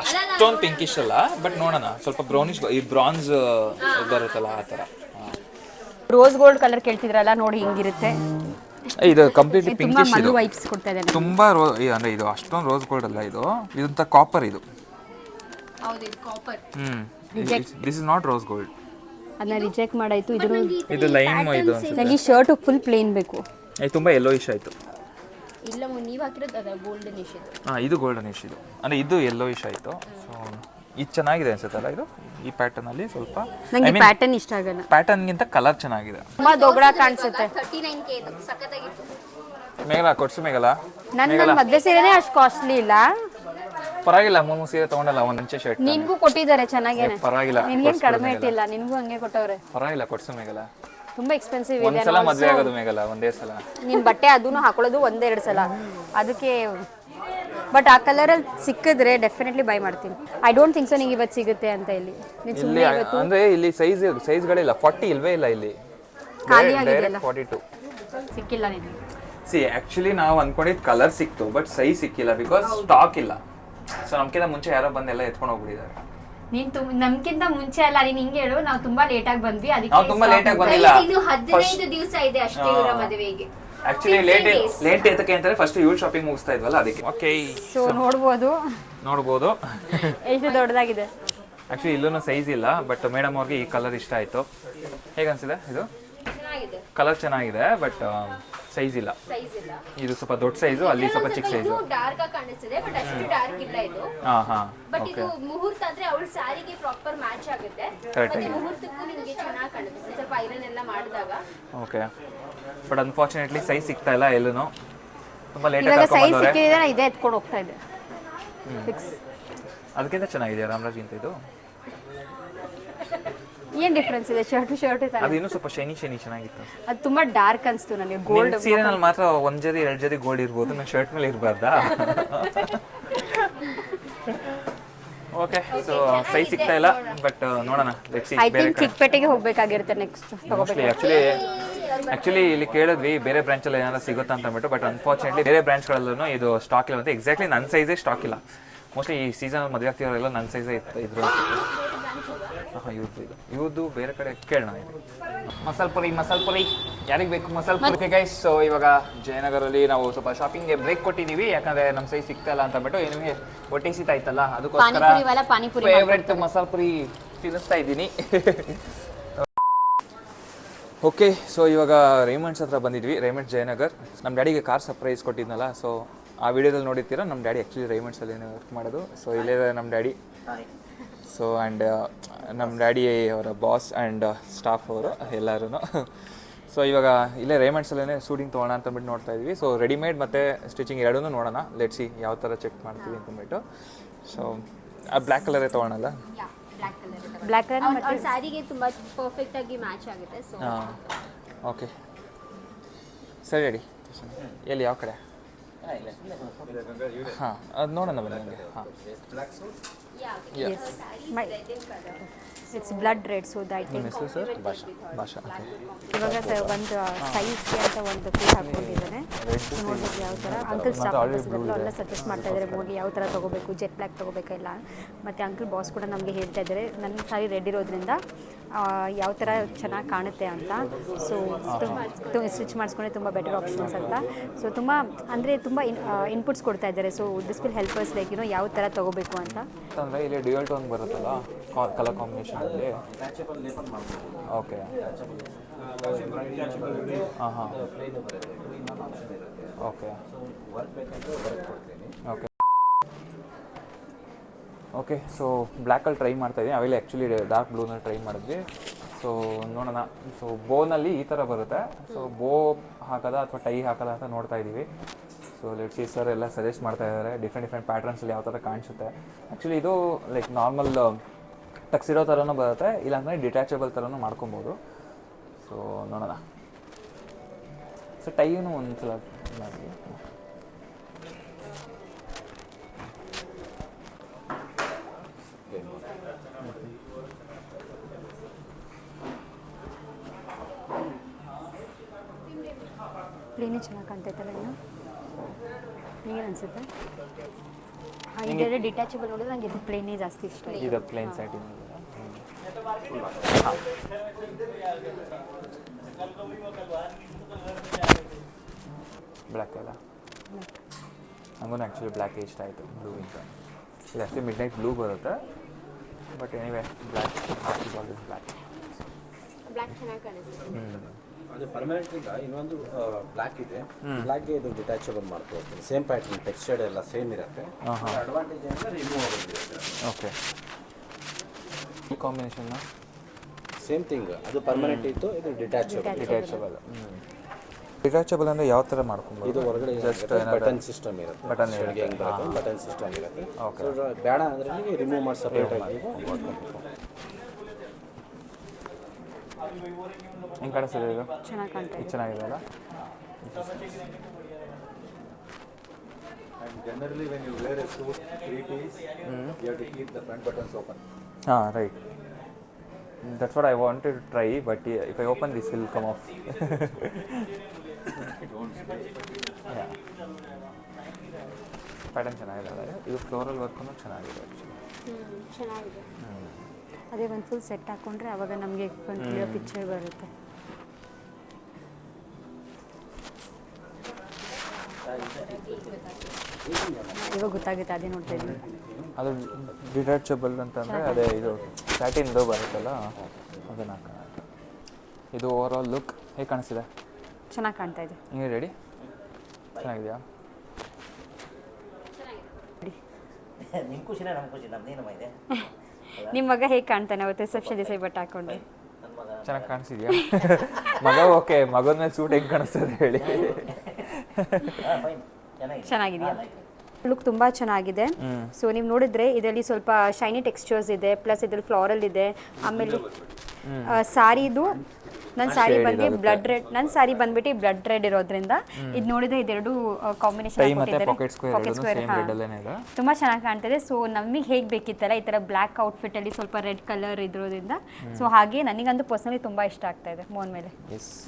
ಅಷ್ಟೊಂದು ಪಿಂಕಿಶ್ ಅಲ್ಲ, ಬಟ್ ನೋಡೋಣ, ಸ್ವಲ್ಪ ಬ್ರೌನಿಶ್, ಈ ಬ್ರಾನ್ಸ್ ಬರುತ್ತಲ್ಲ ಆ ಥರ. ರೋಸ್ ಗೋಲ್ಡ್ ಕಲರ್ ಕೇಳ್ತಿದ್ರಲ್ಲ, ನೋಡಿ ಹಿಂಗಿರುತ್ತೆ. ಇದು ಕಂಪ್ಲೀಟ್ಲಿ ಪಿಂಕಿಶ್. ಇದು ವೈಬ್ಸ್ ಕೊಡ್ತಾ ಇದೆ. ತುಂಬಾ ಅಂದ್ರೆ ಇದು ಅಷ್ಟೊಂದು ರೋಸ್ ಗೋಲ್ಡ್ ಅಲ್ಲ, ಇದಂತ ಕಾಪರ್. ಇದು ಹೌದು, ಇದು copper. This is not rose gold. ಅದನ್ನ ರಿಜೆಕ್ಟ್ ಮಾಡಾಯ್ತು. ಇದು ಲೈಮ್. ಇದು ನನಗೆ ಶರ್ಟ್ ಫುಲ್ ಪ್ಲೇನ್ ಬೇಕು. ಇದು ತುಂಬಾ ಯೆಲ್ಲೋಯಿಶ್ ಆಯ್ತು. ಇಲ್ಲ, ನೀವು ಹಾಕಿರೋದು ಅದ ಗೋಲ್ಡನಿಶ್ ಇದು. ಹಾಂ, ಇದು ಗೋಲ್ಡನಿಶ್. ಇದು ಅಂದ್ರೆ ಇದು ಯೆಲ್ಲೋಯಿಶ್ ಆಯಿತು. ಸೊ ಇದು ಚೆನ್ನಾಗಿದೆ ಅನ್ಸುತ್ತಲ್ಲ, ಇದು ಈ ಪ್ಯಾಟರ್ನ್ ಅಲ್ಲಿ ಸ್ವಲ್ಪ. ನನಗೆ ಪ್ಯಾಟರ್ನ್ ಇಷ್ಟ ಆಗಲ್ಲ. ಪ್ಯಾಟರ್ನ್ಗಿಂತ ಕಲರ್ ಚೆನ್ನಾಗಿದೆ. ತುಂಬಾ ದೊಗ್ಡ ಕಾಣಿಸುತ್ತೆ. ಮೇಘಲ ಕೊಡ್ಸು. ಮೇಘಲ, ನನ್ನ ಮದ್ವೆ ಸೀರೆನೇ ಅಷ್ಟು ಕಾಸ್ಟ್ಲಿ ಇಲ್ಲ. ಪರವಾಗಿಲ್ಲ, 3 ಸೀರೆ ತಗೊಂಡಲ್ಲ, ಒಂದು ಅಂಚೆ ಶರ್ಟ್ ನಿನ್ಗೂ ಕೊಟ್ಟಿದ್ದಾರೆ ಚೆನ್ನಾಗೇನೆ. ಪರವಾಗಿಲ್ಲ, ನಿನ್ಗೇನು ಕಡಿಮೆ ಇಟ್ಟಿಲ್ಲ, ನಿನ್ಗೂ ಹಂಗೆ ಕೊಟ್ಟವ್ರೆ. ಪರವಾಗಿಲ್ಲ, ಕೊಡ್ಸು ಮೇಘಲ. ತುಂಬಾ ಎಕ್ಸ್ಪೆನ್ಸಿವ್ ಇದೆ. ಒಂದ್ಸಲ ಮದ್ವೆ ಆಗೋದು ಮೇಘಲ, ಒಂದೇ ಸಲ. ನಿನ್ ಬಟ್ಟೆ ಅದನ್ನು ಹಾಕೊಳ್ಳೋದು ಒಂದೆರಡು ಸಲ, ಅದಕ್ಕೆ. ಬಟ್ ಆ ಕಲರಲ್ಲಿ ಸಿಕ್ಕಿದ್ರೆ ಡೆಫಿನೆಟ್ಲಿ ಬೈ ಮಾಡ್ತೀನಿ. ಐ ಡೋಂಟ್ ಥಿಂಕ್ ಸೊ ನಿಂಗೆ ಇವತ್ತು ಸಿಗುತ್ತೆ ಅಂತ. ಇಲ್ಲಿ ಅಂದ್ರೆ ಇಲ್ಲಿ ಸೈಜ್ಗಳಿಲ್ಲ, 40 ಇಲ್ವೇ ಇಲ್ಲ ಇಲ್ಲಿ, ಖಾಲಿ ಆಗಿದೆಯಲ್ಲ. 42 ಸಿಕ್ಕಿಲ್ಲ ನಿನಗೆ. ಸಿ ಆಕ್ಚುಲಿ ನಾವು ಅನ್ಕೊಂಡಿದ್ದು ಕಲರ್ ಸಿಕ್ತು, ಬಟ್ ಸೈಜ್ ಸಿಕ್ಕಿಲ್ಲ, ಬಿಕಾಸ್ ಸ್ಟಾಕ್ ಇಲ್ಲ. ಸೊ ನಮ್ಕಿಂತ ಮುಂಚೆ ಯಾರೋ ಬಂದೆಲ್ಲ ಎತ್ಕೊಂಡು ಹೋಗ್ಬಿಟ್ಟಿದ್ದಾರೆ. ನೀನ್ ನಮ್ಕಿಂತ ಮುಂಚೆ ಅಲ್ಲ, ನೀನ್ ಹಿಂಗೆ ಹೇಳು. ನಾವು ತುಂಬಾ ಲೇಟ್ ಆಗಿ ಬಂದ್ವಿ, ಅದಕ್ಕೆ. ನಾವು ತುಂಬಾ ಲೇಟ್ ಆಗಿ ಬಂದಿಲ್ಲ, ಇನ್ನು 15 ದಿವಸ ಇದೆ ಅಷ್ಟೇ ಇವರ ಮದುವೆಗೆ. ಆಕ್ಚುಲಿ ಲೇಟ್ ಏತಕ್ಕೆ ಅಂತಾರೆ, ಫಸ್ಟ್ ಇವಳು ಶಾಪಿಂಗ್ ಮುಗಿಸ್ತಾ ಇದ್ವಲ್ಲ, ಅದಕ್ಕೆ. ಓಕೆ, ಸೊ ನೋಡ್ಬೋದು ಎಷ್ಟು ದೊಡ್ಡದಾಗಿದೆ. ಆಕ್ಚುಲಿ ಇಲ್ಲೂ ಸೈಜ್ ಇಲ್ಲ, ಬಟ್ ಮೇಡಮ್ ಅವ್ರಿಗೆ ಈ ಕಲರ್ ಇಷ್ಟ ಆಯ್ತು. ಹೇಗೆ ಅನ್ಸಿದೆ? ಇದು ಕಲರ್ ಚೆನ್ನಾಗಿದೆ, ಬಟ್ ಸೈಜ್ ಇಲ್ಲ. ಇದು ಸ್ವಲ್ಪ ದೊಡ್ಡ ಸೈಜು, ಅಲ್ಲಿ ಸ್ವಲ್ಪ ಚಿಕ್ಕ ಸೈಜು. ಡಾರ್ಕ್ ಆಗಿ ಕಾಣಿಸ್ತಿದೆ, ಬಟ್ ಅಷ್ಟು ಡಾರ್ಕ್ ಇಲ್ಲ ಇದು. ಬಟ್ ಇದು ಮುಹೂರ್ತ ಅಂದ್ರೆ ಅವಳ ಸಾರಿಗೆ ಪ್ರಾಪರ್ ಮ್ಯಾಚ್ ಆಗುತ್ತೆ. ಮತ್ತೆ ಮುಹೂರ್ತಕ್ಕೂ ನಿಮಗೆ ಚೆನ್ನಾಗಿ ಕಾಣುತ್ತೆ, ಸ್ವಲ್ಪ ಐರನ್ ಎಲ್ಲ ಮಾಡಿದಾಗ. ಓಕೆ, ಬಟ್ ಅನ್ಫಾರ್ಚುನೇಟ್ಲಿ ಸೈಜ್ ಸಿಗ್ತಾ ಇಲ್ಲ ಎಲ್ಲೂ. ತುಂಬಾ ಲೇಟ್ ಆಗಿ ಕರ್ಕೊಂಡು ಬಂದವ್ರೆ. ಸೈಜ್ ಸಿಕ್ಕಿದ್ರೆ ಇದೇ ಎತ್ಕೊಂಡು ಹೋಗ್ತಾ ಇದೆ. ಅದಕ್ಕಿಂತ ಚೆನ್ನಾಗಿದೆ ರಾಮರಾಜ್ಗಿಂತ ಇದು. ಏನ್ ಡಿಫರೆನ್ಸ್ ಇದೆ? ಶರ್ಟ್ ಅದು ಇನ್ನೂ ಸ್ವಲ್ಪ ಶೈನಿ ಚೆನ್ನಾಗಿತ್ತು. ಅದು ತುಂಬಾ ಡಾರ್ಕ್ ಅನ್ಸ್ತು ನನಗೆ. ಗೋಲ್ಡ್ ಸೀರೆನಲ್ಲಿ ಮಾತ್ರ 1 ಜರಿ 2 ಜರಿ ಗೋಲ್ಡ್ ಇರ್ಬೋದು, ನನ್ನ ಶರ್ಟ್ ಮೇಲೆ ಇರಬಾರ್ದಾ? ಓಕೆ, ಸೊ ಸೈಜ್ ಸಿಗ್ತಾ ಇಲ್ಲ, ಬಟ್ ನೋಡೋಣ. ಐ ಥಿಂಕ್ ಚಿಕ್ಕಪೇಟೆಗೆ ಹೋಗ್ಬೇಕಾಗಿರುತ್ತೆ ನೆಕ್ಸ್ಟ್. ಆಕ್ಚುಲಿ ಇಲ್ಲಿ ಕೇಳಿದ್ವಿ ಬೇರೆ ಬ್ರಾಂಚಲ್ಲಿ ಏನಾದ್ರು ಸಿಗುತ್ತಾ ಅಂತ ಅಂದ್ಬಿಟ್ಟು, ಬಟ್ ಅನ್ಫಾರ್ಚುನೇಟ್ಲಿ ಬೇರೆ ಬ್ರಾಂಚ್ಗಳಲ್ಲೂ ಇದು ಸ್ಟಾಕ್ ಇಲ್ಲ ಅಂತ. ಎಕ್ಸಾಕ್ಟ್ಲಿ ನನ್ನ ಸೈಜೇ ಸ್ಟಾಕ್ ಇಲ್ಲ. ಮೋಸ್ಟ್ಲಿ ಈ ಸೀಸನ್ ಮದುವೆ ಆಗ್ತಿರೋರೆಲ್ಲ ನನ್ನ ಸೈಜೇ ಇದ್ರು. ಹಾಂ ಇವ್ರದ್ದು ಬೇರೆ ಕಡೆ ಕೇಳೋಣ. ಮಸಾಲೆ ಪುರಿ ಯಾರಿಗೆ ಬೇಕು ಮಸಾಲೆ ಪುರಿ ಗೈಸ್. ಸೊ ಇವಾಗ ಜಯನಗರಲ್ಲಿ ನಾವು ಸ್ವಲ್ಪ ಶಾಪಿಂಗ್ಗೆ ಬ್ರೇಕ್ ಕೊಟ್ಟಿದ್ದೀವಿ, ಯಾಕಂದರೆ ನಮ್ಮ ಸೈಜ್ ಸಿಗ್ತಾಯಿಲ್ಲ ಅಂತ ಅಂದ್ಬಿಟ್ಟು ನಿಮಗೆ ಹೊಟ್ಟೆ ಸಿಗ್ತಾಯಿತ್ತಲ್ಲ ಅದಕ್ಕೋಸ್ಕರ ಫೇವ್ರೆಟ್ ಮಸಾಲೆ ಪುರಿ ತಿನ್ನಿಸ್ತಾ ಇದ್ದೀನಿ. ಓಕೆ, ಸೊ ಇವಾಗ ರೇಮಂಡ್ಸ್ ಹತ್ರ ಬಂದಿದ್ವಿ, ರೇಮಂಡ್ಸ್ ಜಯನಗರ್. ನಮ್ಮ ಡ್ಯಾಡಿಗೆ ಕಾರ್ ಸರ್ಪ್ರೈಸ್ ಕೊಟ್ಟಿದ್ನಲ್ಲ, ಸೊ ಆ ವಿಡಿಯೋದಲ್ಲಿ ನೋಡಿರ್ತೀರ ನಮ್ಮ ಡ್ಯಾಡಿ ಆ್ಯಕ್ಚುಲಿ ರೇಮಂಡ್ಸಲ್ಲಿ ವರ್ಕ್ ಮಾಡೋದು. ಸೊ ಇಲ್ಲೇ ನಮ್ಮ ಡ್ಯಾಡಿ. ಸೊ ಆ್ಯಂಡ್ ನಮ್ಮ ಡ್ಯಾಡಿ ಅವರ ಬಾಸ್ ಆ್ಯಂಡ್ ಸ್ಟಾಫ್ ಅವರು ಎಲ್ಲರೂ. ಸೊ ಇವಾಗ ಇಲ್ಲೇ ರೇಮಂಡ್ಸಲ್ಲೇ ಶೂಟಿಂಗ್ ತೊಗೊಳ್ಳೋಣ ಅಂತಂದ್ಬಿಟ್ಟು ನೋಡ್ತಾ ಇದ್ವಿ. ಸೊ ರೆಡಿಮೇಡ್ ಮತ್ತು ಸ್ಟಿಚಿಂಗ್ ಎರಡೂ ನೋಡೋಣ, ಲೆಟ್ಸಿ ಯಾವ ಥರ ಚೆಕ್ ಮಾಡ್ತೀವಿ ಅಂತಂದ್ಬಿಟ್ಟು. ಸೊ ಆ ಬ್ಲ್ಯಾಕ್ ಕಲರೇ ತೊಗೊಳಲ್ಲ, ಬ್ಲ್ಯಾಕ್ ಕಲರ್ ಸ್ಯಾರಿಗೆ ತುಂಬ ಪರ್ಫೆಕ್ಟ್ ಆಗಿ ಮ್ಯಾಚ್ ಆಗುತ್ತೆ. ಸೊ ಹಾಂ ಓಕೆ ಸರಿ ರೆಡಿ. ಎಲ್ಲಿ ಯಾವ ಕಡೆ? ಹಾಂ ಅದು ನೋಡೋಣ ಬನ್ನಿ ನನಗೆ. ಹಾಂ it's blood red, so that ನಿಮ್ಮ ಹೆಸರು ಸರ್? ಭಾಷಾ. ಓಕೆ. ಇವಾಗ ಸರ್ ಒಂದು ಸೈಜ್ಗೆ ಅಂತ ಒಂದು ಪೀಸ್ ಹಾಕ್ಕೊಂಡಿದ್ದಾನೆ. ನೋಡ್ಬೋದು ಯಾವ ಥರ ಅಂಕಲ್ ಸ್ಟಾಫ್ ಎಲ್ಲ ಸಜೆಸ್ಟ್ ಮಾಡ್ತಾ ಇದ್ದಾರೆ ಮೋಗಿ ಯಾವ ಥರ ತೊಗೋಬೇಕು, ಜೆಟ್ ಬ್ಲ್ಯಾಕ್ ತೊಗೋಬೇಕಿಲ್ಲ. ಮತ್ತು ಅಂಕಲ್ ಬಾಸ್ ಕೂಡ ನಮಗೆ ಹೇಳ್ತಾ ಇದ್ದಾರೆ ನನ್ನ ಸಾರಿ ರೆಡ್ ಇರೋದ್ರಿಂದ ಯಾವ ಥರ ಚೆನ್ನಾಗಿ ಕಾಣುತ್ತೆ ಅಂತ. ಸೊ ಸ್ಟಿಚ್ ಮಾಡಿಸ್ಕೊಂಡ್ರೆ ತುಂಬ ಬೆಟರ್ ಆಪ್ಷನ್ಸ್ ಅಂತ. ಸೊ ತುಂಬ ಅಂದರೆ ತುಂಬ ಇನ್ಪುಟ್ಸ್ ಕೊಡ್ತಾ ಇದ್ದಾರೆ. So this will help us like ಯಾವ ಥರ ತೊಗೋಬೇಕು ಅಂತ. ಅಂದರೆ ಇಲ್ಲಿ ಡ್ಯುಯಲ್ ಟೋನ್ ಬರುತ್ತಲ್ಲ ಕಲರ್ ಕಾಂಬಿನೇಷನಲ್ಲಿ. ಓಕೆ ಹಾಂ ಹಾಂ ಓಕೆ ಓಕೆ ಓಕೆ. ಸೊ ಬ್ಲ್ಯಾಕಲ್ಲಿ ಟ್ರೈ ಮಾಡ್ತಾಯಿದ್ದೀನಿ, ಅವೆಲ್ಲ ಆ್ಯಕ್ಚುಲಿ ಡಾರ್ಕ್ ಬ್ಲೂನಲ್ಲಿ ಟ್ರೈ ಮಾಡಿದ್ವಿ. ಸೊ ನೋಡೋಣ. ಸೊ ಬೋನಲ್ಲಿ ಈ ಥರ ಬರುತ್ತೆ. ಸೊ ಬೋ ಹಾಕೋದ ಅಥವಾ ಟೈ ಹಾಕೋದ ಅಂತ ನೋಡ್ತಾ ಇದ್ದೀವಿ. ಸೊ ಲೆಟ್ಸಿ ಸರ್ ಎಲ್ಲ ಸಜೆಸ್ಟ್ ಮಾಡ್ತಾ ಇದ್ದಾರೆ ಡಿಫ್ರೆಂಟ್ ಪ್ಯಾಟ್ರನ್ಸಲ್ಲಿ ಯಾವ ಥರ ಕಾಣಿಸುತ್ತೆ. ಆ್ಯಕ್ಚುಲಿ ಇದು ಲೈಕ್ ನಾರ್ಮಲ್ ಟಕ್ಸಿರೋ ಥರನೂ ಬರುತ್ತೆ, ಇಲ್ಲಾಂದರೆ ಡಿಟ್ಯಾಚಬಲ್ ಥರನೂ ಮಾಡ್ಕೊಬೋದು. ಸೊ ನೋಡೋಣ. ಸೊ ಟೈನು ಒಂದು ಸಲ ಮಾಡಿ. ಪ್ಲೇನೇ ಚೆನ್ನಾಗಿ ಕಾಣ್ತೈತಲ್ಲ ಇನ್ನು, ಏನು ಅನಿಸುತ್ತೆ? ಇದೆಲ್ಲ ಡಿಟ್ಯಾಚಬಲ್ ನೋಡಿದ್ರೆ ನನಗೆ ಇದು ಪ್ಲೇನೇ ಜಾಸ್ತಿ ಇಷ್ಟ. ಇದು ಪ್ಲೇನ್ ಸೈಟಿಂಗ್ ಬ್ಲ್ಯಾಕ್ ಅಲ್ಲ, ನಮಗೂ ಆ್ಯಕ್ಚುಲಿ ಬ್ಲ್ಯಾಕ್ ಇಷ್ಟ ಆಯಿತು ಬ್ಲೂಗಿಂತ. ಇದು ಅಷ್ಟೇ ಮಿಡ್ ನೈಟ್ ಬ್ಲೂ ಬರುತ್ತೆ, but anyway black always black. Black ಚೆನ್ನಾಗಿ ಕಾಣಿಸುತ್ತೆ. ಅದು ಪರ್ಮನೆಂಟ್. ಈಗ ಇನ್ನೊಂದು ಬ್ಲ್ಯಾಕ್ ಇದೆ, ಬ್ಲ್ಯಾಕ್ಗೆ ಇದು ಡಿಟ್ಯಾಚಬಲ್ ಮಾಡ್ಕೊಳ್ತೀನಿ. ಸೇಮ್ ಪ್ಯಾಟರ್ನ್ ಟೆಕ್ಸ್ಚರ್ಡ್ ಎಲ್ಲ ಸೇಮ್ ಇರುತ್ತೆ. ಅಡ್ವಾಂಟೇಜ್ ಅಂದರೆ ರಿಮೂವ್ ಆಗೋದಿರುತ್ತೆ. ಓಕೆ, ಈ ಕಾಂಬಿನೇಷನ್ನ ಸೇಮ್ ಥಿಂಗ್. ಅದು ಪರ್ಮನೆಂಟ್ ಇತ್ತು, ಇದು ಡಿಟ್ಯಾಚಬಲ್. ಡಿಟ್ಯಾಚಬಲ್ ಅಂದರೆ ಯಾವ ಥರ ಮಾಡ್ಕೊಬೋದು? ಇದು ಹೊರಗಡೆ ಜಸ್ಟ್ ಬಟನ್ ಸಿಸ್ಟಮ್ ಇರುತ್ತೆ. ಬಟನ್ ಬಟನ್ ಸಿಸ್ಟಮ್ ಇರುತ್ತೆ. ಸೊ ಬೇಡ ಅಂದರೆ ನೀವು ರಿಮೂವ್ ಮಾಡಿ ಸಪ್ರೇಟ್ ಆಗಿ ಹೆಂಗೆ ಕಾಣಿಸ್ತಿದೆ ಇದು? ಚೆನ್ನಾಗಿ ಕಾಣ್ತಾ ಇದೆ. ಚೆನ್ನಾಗಿದೆ ಅಲ್ಲ? Generally, when you wear a suit, 3 piece, you have to keep the front buttons open. Ah, right. That's what I wanted to try, but if I open this will come off. Yeah. Pattern ಚೆನ್ನಾಗಿದೆ ಅಲ್ಲ? ಇದು floral ವರ್ಕೂ ಚೆನ್ನಾಗಿದೆ actually. ಚೆನ್ನಾಗಿದೆ. ಅದೇ ಒಂದು full set ಹಾಕ್ಕೊಂಡ್ರೆ ಆವಾಗ ನಮಗೆ ಒಂದು ಕ್ಲಿಯರ್ ಪಿಕ್ಚರ್ ಬರುತ್ತೆ. ಇವಾಗ ಗೊತ್ತಾಗುತ್ತೆ, ಅದೇ ನೋಡ್ತಾ ಇದ್ದೀನಿ. ಅದು ಡಿಟ್ಯಾಚಬಲ್ ಅಂತಂದರೆ ಅದೇ ಇದು ಸ್ಯಾಟಿನ್ದು ಬರುತ್ತಲ್ಲ ಅದನ್ನು ಹಾಕೋಣ. ಇದು ಓವರ್ ಆಲ್ ಲುಕ್ ಹೇಗೆ ಕಾಣಿಸ್ತಿದೆ? ಚೆನ್ನಾಗಿ ಕಾಣ್ತಾ ಇದೆ. ಹಿಂಗೆ ರೆಡಿ? ಚೆನ್ನಾಗಿದೆಯಾ? ನಿಮ್ಮ ಖುಷಿನ ನಮ್ಮ ಖುಷಿ, ನಮ್ದೇನಮ್ಮ ಇದೆ. ನಿಮ್ಮ ಮಗ ಹೇಗೆ ಕಾಣ್ತಾನೆ ಅವತ್ತು ರಿಸೆಪ್ಷನ್ ದಿವಸ ಬಟ್ಟೆ ಹಾಕ್ಕೊಂಡು? ಚೆನ್ನಾಗಿ ಕಾಣಿಸಿದ್ಯಾ? ಮಗ ಓಕೆ, ಮಗನ ಮೇಲೆ ಸೂಟ್ ಹೆಂಗೆ ಕಾಣಿಸ್ತದೆ ಹೇಳಿ? ಚೆನ್ನಾಗಿದೆಯಾ? ಲುಕ್ ತುಂಬ ಚೆನ್ನಾಗಿದೆ. ಸೊ ನೀವು ನೋಡಿದ್ರೆ ಇದರಲ್ಲಿ ಸ್ವಲ್ಪ ಶೈನಿ ಟೆಕ್ಸ್ಚರ್ಸ್ ಇದೆ, ಪ್ಲಸ್ ಇದರಲ್ಲಿ ಫ್ಲಾರಲ್ ಇದೆ. ಆಮೇಲೆ ಸಾರಿದು ನನ್ನ ಸಾರಿ ಬಂದು ಬ್ಲಡ್ ರೆಡ್, ನನ್ನ ಸಾರಿ ಬಂದ್ಬಿಟ್ಟು ಬ್ಲಡ್ ರೆಡ್ ಇರೋದ್ರಿಂದ ಇದು ನೋಡಿದ್ರೆ ಇದೆರಡು ಕಾಂಬಿನೇಷನ್ ತುಂಬ ಚೆನ್ನಾಗಿ ಕಾಣ್ತಿದೆ. ಸೊ ನಮಗೆ ಹೇಗೆ ಬೇಕಿತ್ತಲ್ಲ ಈ ಥರ ಬ್ಲ್ಯಾಕ್ ಔಟ್ಫಿಟ್ಟಲ್ಲಿ ಸ್ವಲ್ಪ ರೆಡ್ ಕಲರ್ ಇರೋದ್ರಿಂದ, ಸೊ ಹಾಗೆ ನನಗಂತೂ ಪರ್ಸನಲಿ ತುಂಬ ಇಷ್ಟ ಆಗ್ತಾ ಇದೆ ಮೋನ್ ಮೇಲೆ.